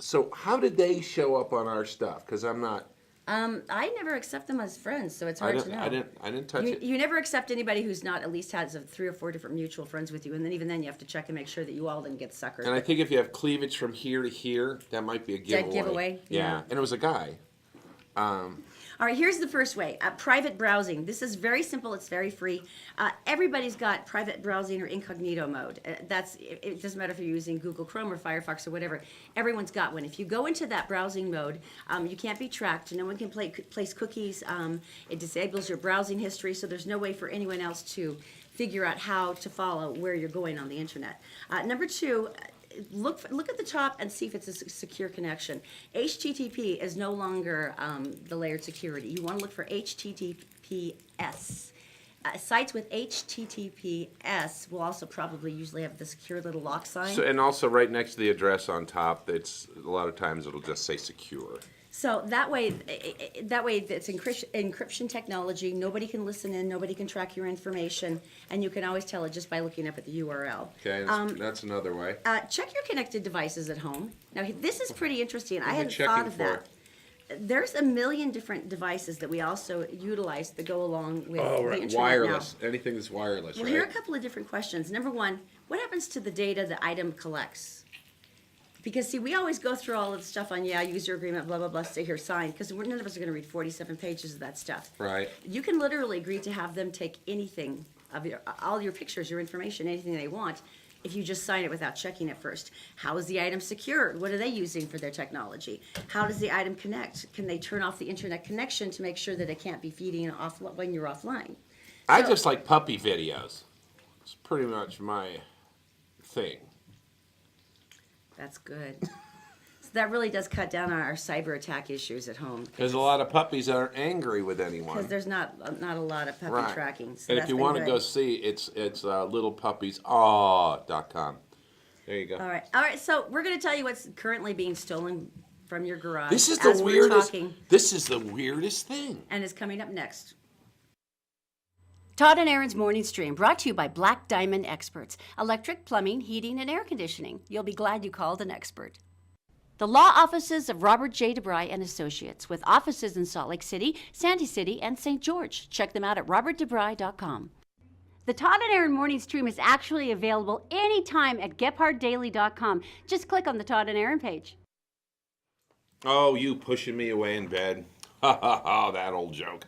S1: So how did they show up on our stuff? Because I'm not.
S2: I never accept them as friends, so it's
S1: I
S2: hard to
S1: didn't.
S2: know.
S1: I didn't touch it.
S2: You never accept anybody who's not at least has 3 or 4 different mutual friends with you, and then even then you have to check and make sure that you all didn't get suckered.
S1: And I think if you have cleavage from here to here, that might be a giveaway.
S2: Dead giveaway?
S1: Yeah.
S2: Yeah.
S1: And it was a guy.
S2: All right, here's the first way. Private browsing. This is very simple. It's very free. Everybody's got private browsing or incognito mode. It doesn't matter if you're using Google Chrome or Firefox or whatever. Everyone's got one. If you go into that browsing mode, you can't be tracked. No one can place cookies. It disables your browsing history, so there's no way for anyone else to figure out how to follow where you're going on the internet. Number 2, look at the top and see if it's a secure connection. HTTP is no longer the layered security. You want to look for HTTPS. Sites with HTTPS will also probably usually have the secure little lock sign.
S1: So, and also right next to the address on top, it's a lot of times it'll just say secure.
S2: So that way it's encryption technology. Nobody can listen in. Nobody can track your information, and you can always tell it just by looking up at the URL.
S1: Okay, that's another way.
S2: Check your connected devices at home. Now this is pretty interesting. I
S1: am I
S2: hadn't
S1: checking
S2: thought of
S1: for?
S2: that. There's a million different devices that we also utilize that go along with
S1: Oh,
S2: the
S1: right.
S2: internet
S1: Wireless.
S2: now.
S1: Anything that's wireless,
S2: Well,
S1: right?
S2: here are a couple of different questions. Number 1, what happens to the data the item collects? Because, see, we always go through all of the stuff on, user agreement, blah, blah, blah, stay here, sign, because none of us are going to read 47 pages of that stuff.
S1: Right.
S2: You can literally agree to have them take anything of all your pictures, your information, anything they want, if you just sign it without checking it first. How is the item secured? What are they using for their technology? How does the item connect? Can they turn off the internet connection to make sure that it can't be feeding off when you're offline?
S1: I
S2: So-
S1: just like puppy videos. It's pretty much my thing.
S2: That's good. So that really does cut down on our cyber attack issues at home.
S1: There's a lot of puppies that aren't angry with anyone.
S2: Because there's not a lot of puppy
S1: Right.
S2: tracking. So
S1: And if
S2: that's
S1: you
S2: been
S1: want to
S2: good.
S1: go see, it's littlepuppies.com. There you go.
S2: All right. So we're going to tell you what's currently being stolen from your garage.
S1: This is
S2: as
S1: the
S2: we're
S1: weirdest.
S2: talking,
S1: This is the weirdest thing.
S2: and is coming up next.
S7: Todd and Erin's Morning Stream, brought to you by Black Diamond Experts. Electric, plumbing, heating, and air conditioning. You'll be glad you called an expert. The law offices of Robert J. DeBry and Associates, with offices in Salt Lake City, Sandy City, and St. George. Check them out at robertdebry.com. The Todd and Erin Morning Stream is actually available anytime at gephardtdaily.com. Just click on the Todd and Erin page.
S1: Oh, you pushing me away in bed. Ha ha ha, that old joke.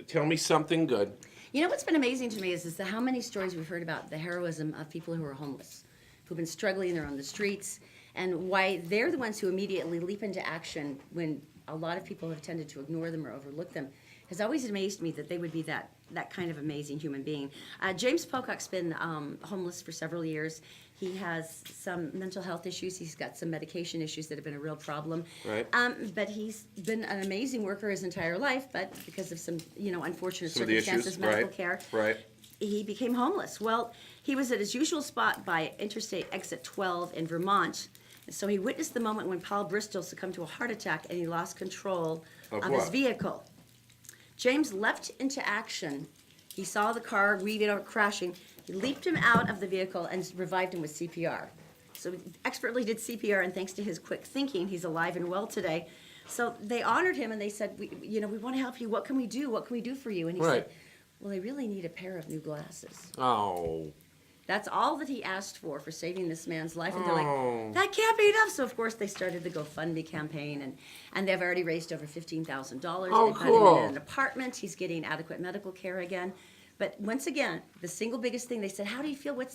S1: Tell me something good.
S2: You know what's been amazing to me is how many stories we've heard about the heroism of people who are homeless, who've been struggling, they're on the streets, and why they're the ones who immediately leap into action when a lot of people have tended to ignore them or overlook them. Has always amazed me that they would be that kind of amazing human being. James Pocock's been homeless for several years. He has some mental health issues. He's got some medication issues that have been a real problem.
S1: Right.
S2: But he's been an amazing worker his entire life, but because of some, unfortunate
S1: Some of the
S2: circumstances,
S1: issues,
S2: medical
S1: right,
S2: care,
S1: right.
S2: he became homeless. Well, he was at his usual spot by Interstate Exit 12 in Vermont. So he witnessed the moment when Paul Bristol succumbed to a heart attack and he lost control
S1: Of
S2: of his
S1: what?
S2: vehicle. James leapt into action. He saw the car crashing. He leaped him out of the vehicle and revived him with CPR. So he expertly did CPR, and thanks to his quick thinking, he's alive and well today. So they honored him and they said, we want to help you. What can we do? What can we do for you? And he
S1: Right.
S2: said, well, I really need a pair of new glasses.
S1: Oh.
S2: That's all that he asked for saving this man's life. And they're
S1: Oh.
S2: like, that can't be enough. So, of course, they started the GoFundMe campaign, and they've already raised over $15,000.
S1: Oh,
S2: They've got
S1: cool.
S2: him in an apartment. He's getting adequate medical care again. But once again, the single biggest thing, they said, how do you feel about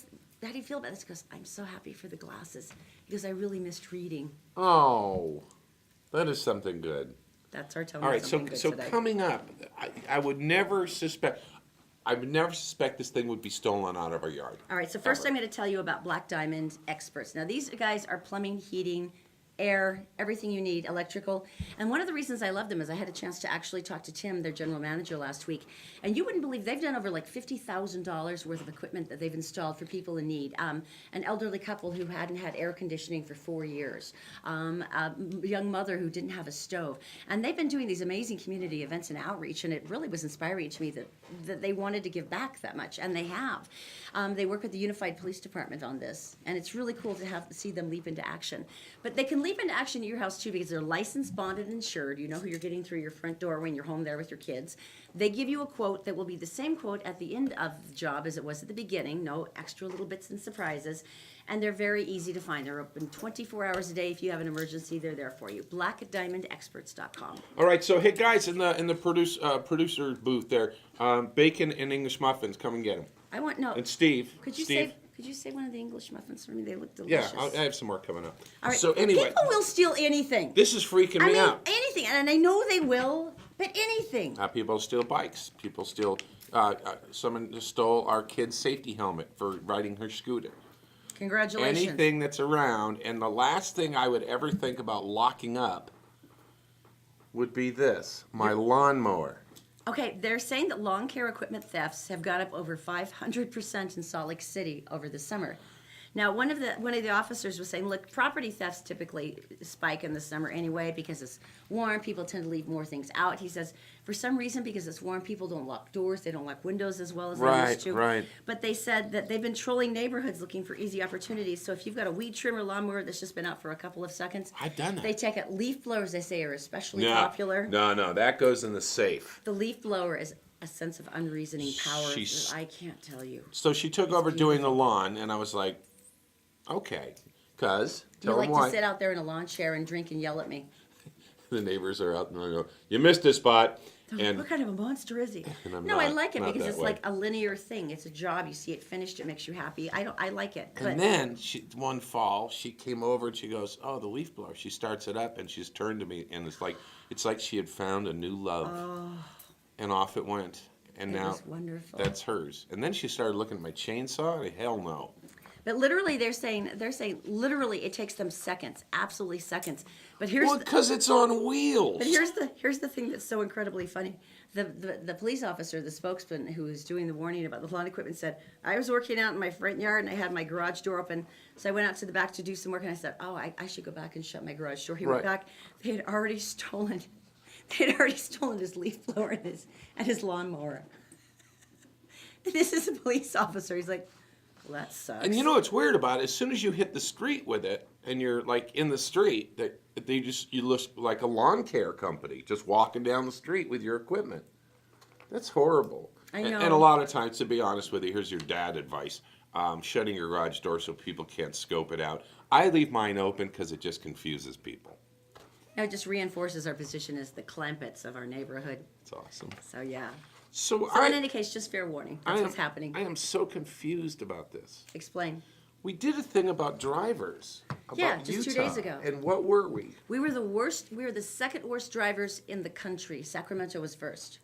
S2: this? He goes, I'm so happy for the glasses because I really missed reading.
S1: Oh. That is something good.
S2: That's our tone.
S1: All right, so
S2: good today.
S1: coming up, I would never suspect this thing would be stolen out of our yard.
S2: All right, so first
S1: Ever.
S2: I'm going to tell you about Black Diamond Experts. Now, these guys are plumbing, heating, air, everything you need, electrical. And one of the reasons I love them is I had a chance to actually talk to Tim, their general manager, last week. And you wouldn't believe they've done over like $50,000 worth of equipment that they've installed for people in need. An elderly couple who hadn't had air conditioning for 4 years, a young mother who didn't have a stove. And they've been doing these amazing community events and outreach, and it really was inspiring to me that they wanted to give back that much, and they have. They work with the Unified Police Department on this, and it's really cool to see them leap into action. But they can leap into action at your house too because they're licensed, bonded, insured. You know who you're getting through your front door when you're home there with your kids. They give you a quote that will be the same quote at the end of the job as it was at the beginning. No extra little bits and surprises. And they're very easy to find. They're open 24 hours a day. If you have an emergency, they're there for you. BlackDiamondExperts.com.
S1: All right, so hey guys, in the producer booth there, bacon and English muffins. Come and get them.
S2: I want no.
S1: And Steve.
S2: Could you
S1: Steve.
S2: say one of the English muffins for me? They look
S1: Yeah,
S2: delicious.
S1: I have some more coming up.
S2: All right.
S1: So anyway,
S2: People will steal anything.
S1: this is freaking
S2: I
S1: me
S2: mean,
S1: out.
S2: anything, and I know they will, but anything.
S1: People steal bikes. People steal. Someone just stole our kid's safety helmet for riding her scooter.
S2: Congratulations.
S1: Anything that's around, and the last thing I would ever think about locking up would be this: my lawnmower.
S2: Okay, they're saying that lawn care equipment thefts have gone up over 500% in Salt Lake City over the summer. Now, one of the officers was saying, look, property thefts typically spike in the summer anyway because it's warm. People tend to leave more things out. He says, for some reason, because it's warm, people don't lock doors. They don't lock windows as well as they used to.
S1: Right.
S2: But they said that they've been trolling neighborhoods looking for easy opportunities. So if you've got a weed trimmer lawnmower that's just been out for a couple of seconds,
S1: I've done that.
S2: They take it. Leaf blowers, they say, are especially popular.
S1: No, that goes in the safe.
S2: The leaf blower is a sense of unreasoning power
S1: She's-
S2: that I can't tell you.
S1: So she took over doing the lawn, and I was like, okay, cause
S2: You
S1: tell
S2: like
S1: them
S2: to
S1: why.
S2: sit out there in a lawn chair and drink and yell at me.
S1: The neighbors are out and they go, you missed this spot. And
S2: What kind of a monster is he?
S1: And I'm
S2: No, I
S1: not-
S2: like it
S1: not
S2: because
S1: that
S2: it's
S1: way.
S2: like a linear thing. It's a job. You see it finished. It makes you happy. I like it. But
S1: And then one fall, she came over and she goes, "Oh, the leaf blower." She starts it up and she's turned to me and it's like she had found a new love. And off it went. And
S2: it
S1: now
S2: was wonderful.
S1: that's hers. And then she started looking at my chainsaw. Hell no.
S2: But literally, they're saying literally it takes them seconds, absolutely seconds. But here's
S1: Well, because it's on wheels.
S2: But here's the thing that's so incredibly funny. The police officer, the spokesman who was doing the warning about the lawn equipment said, I was working out in my front yard and I had my garage door open. So I went out to the back to do some work and I said, oh, I should go back and shut my garage door. He went
S1: Right.
S2: back. They had already stolen his leaf blower and his lawnmower. This is a police officer. He's like, well, that sucks.
S1: And you know what's weird about it? As soon as you hit the street with it, and you're like in the street, that you look like a lawn care company just walking down the street with your equipment. That's horrible.
S2: I know.
S1: And a lot of times, to be honest with you, here's your dad advice: shutting your garage door so people can't scope it out. I leave mine open because it just confuses people.
S2: Now it just reinforces our position as the Clampets of our neighborhood.
S1: It's awesome.
S2: So yeah.
S1: So
S2: So in any case, just fair warning. That's what's happening.
S1: I am so confused about this.
S2: Explain.
S1: We did a thing about drivers.
S2: Yeah,
S1: about
S2: just 2
S1: Utah.
S2: days ago.
S1: And what were we?
S2: We were the worst. We were the second worst drivers in the country. Sacramento was first.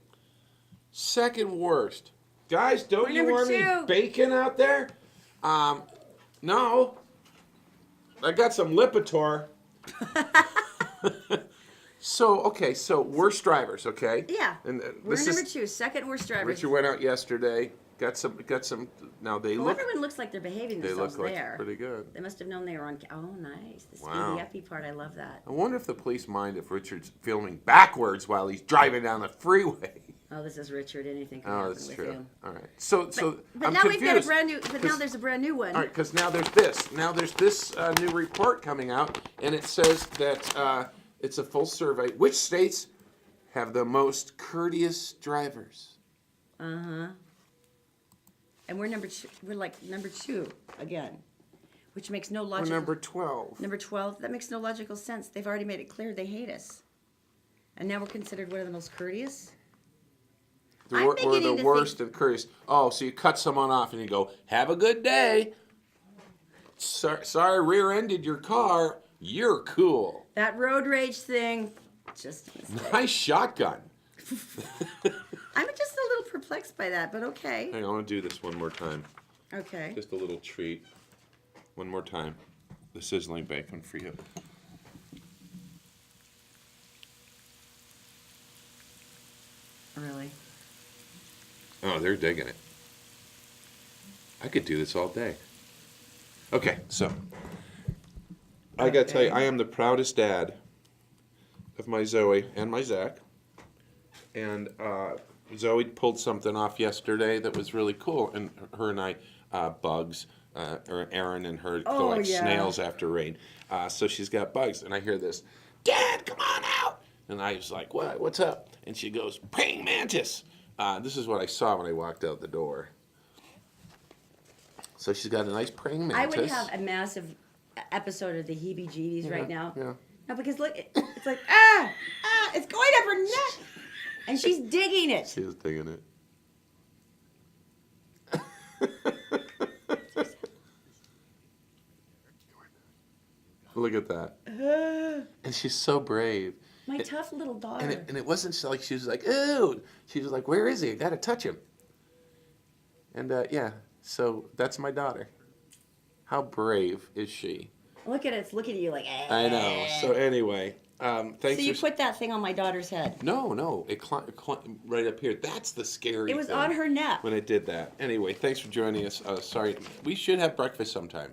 S1: Second worst. Guys, don't
S2: We're
S1: you
S2: number
S1: want me
S2: 2.
S1: bacon out there? No. I got some Lipitor. So worst drivers, okay?
S2: Yeah.
S1: And
S2: We're
S1: this
S2: number
S1: is
S2: 2, second worst drivers.
S1: Richard went out yesterday. Got some. Now they
S2: Well,
S1: look.
S2: everyone looks like they're behaving
S1: They
S2: themselves
S1: look like
S2: there.
S1: pretty good.
S2: They must have known they were on. Oh, nice. The speedy
S1: Wow.
S2: uppy part. I love that.
S1: I wonder if the police mind if Richard's filming backwards while he's driving down the freeway.
S2: Oh, this is Richard. Anything can
S1: Oh,
S2: happen
S1: that's
S2: with
S1: true.
S2: him.
S1: All right. So
S2: But
S1: I'm
S2: now
S1: confused.
S2: we've got a brand new. But now
S1: 'cause-
S2: there's a brand new one.
S1: All right, because now there's this. Now there's this new report coming out, and it says that it's a full survey. Which states have the most courteous drivers?
S2: And we're number 2. We're like number 2 again, which makes no
S1: Or
S2: logical.
S1: number 12.
S2: Number 12. That makes no logical sense. They've already made it clear they hate us, and now we're considered one of the most courteous. I'm
S1: We're
S2: beginning
S1: the
S2: to
S1: worst and courteous. Oh, so you cut someone off and you go, "Have a good day." Sorry, rear-ended your car. You're cool.
S2: That road rage thing, just a mistake.
S1: Nice shotgun.
S2: I'm just a little perplexed by that, but okay.
S1: Hang on, I want to do this one more time.
S2: Okay.
S1: Just a little treat. One more time. The sizzling bacon for you.
S2: Really?
S1: Oh, they're digging it. I could do this all day. Okay, so I gotta tell you, I am the proudest dad of my Zoe and my Zach. And Zoe pulled something off yesterday that was really cool, and her and I bugs. Or Erin and her go like snails after rain. So she's got bugs, and I hear this, "Dad, come on out!" And I was like, "What? What's up?" And she goes, "Praying mantis." This is what I saw when I walked out the door. So she's got a nice praying mantis.
S2: I would have a massive episode of the heebie-jeebies right now.
S1: Yeah.
S2: No, because look, it's like, it's going up her neck. And she's digging it.
S1: She was digging it. Look at that. And she's so brave.
S2: My tough little daughter.
S1: And it wasn't like she was like, "Ooh." She was like, "Where is he? I gotta touch him." And yeah, so that's my daughter. How brave is she?
S2: Look at it. It's looking at you like,
S1: I know. So anyway, thanks.
S2: So you put that thing on my daughter's head.
S1: No, it climbed right up here. That's the scary
S2: It was
S1: thing
S2: on her neck.
S1: when I did that. Anyway, thanks for joining us. Sorry, we should have breakfast sometime.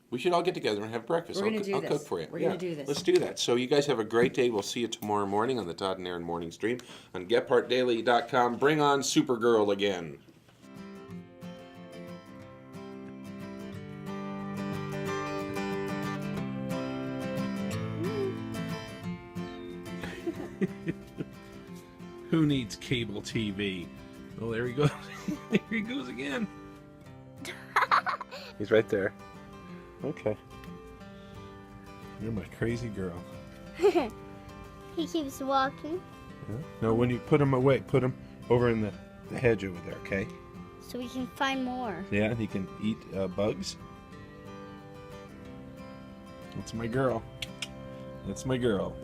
S1: We should all get together and have breakfast.
S2: We're gonna do
S1: I'll
S2: this.
S1: cook for you.
S2: We're gonna do this.
S1: Let's do that. So you guys have a great day. We'll see you tomorrow morning on the Todd and Erin morning stream on GephartDaily.com. Bring on Supergirl again. Who needs cable TV? Oh, there he goes. There he goes again. He's right there. Okay. You're my crazy girl.
S8: He keeps walking,
S1: Yeah. No, when you put him away, put him over in the hedge over there, okay?
S8: so we can find more.
S1: Yeah, and he can eat bugs. That's my girl. That's my girl.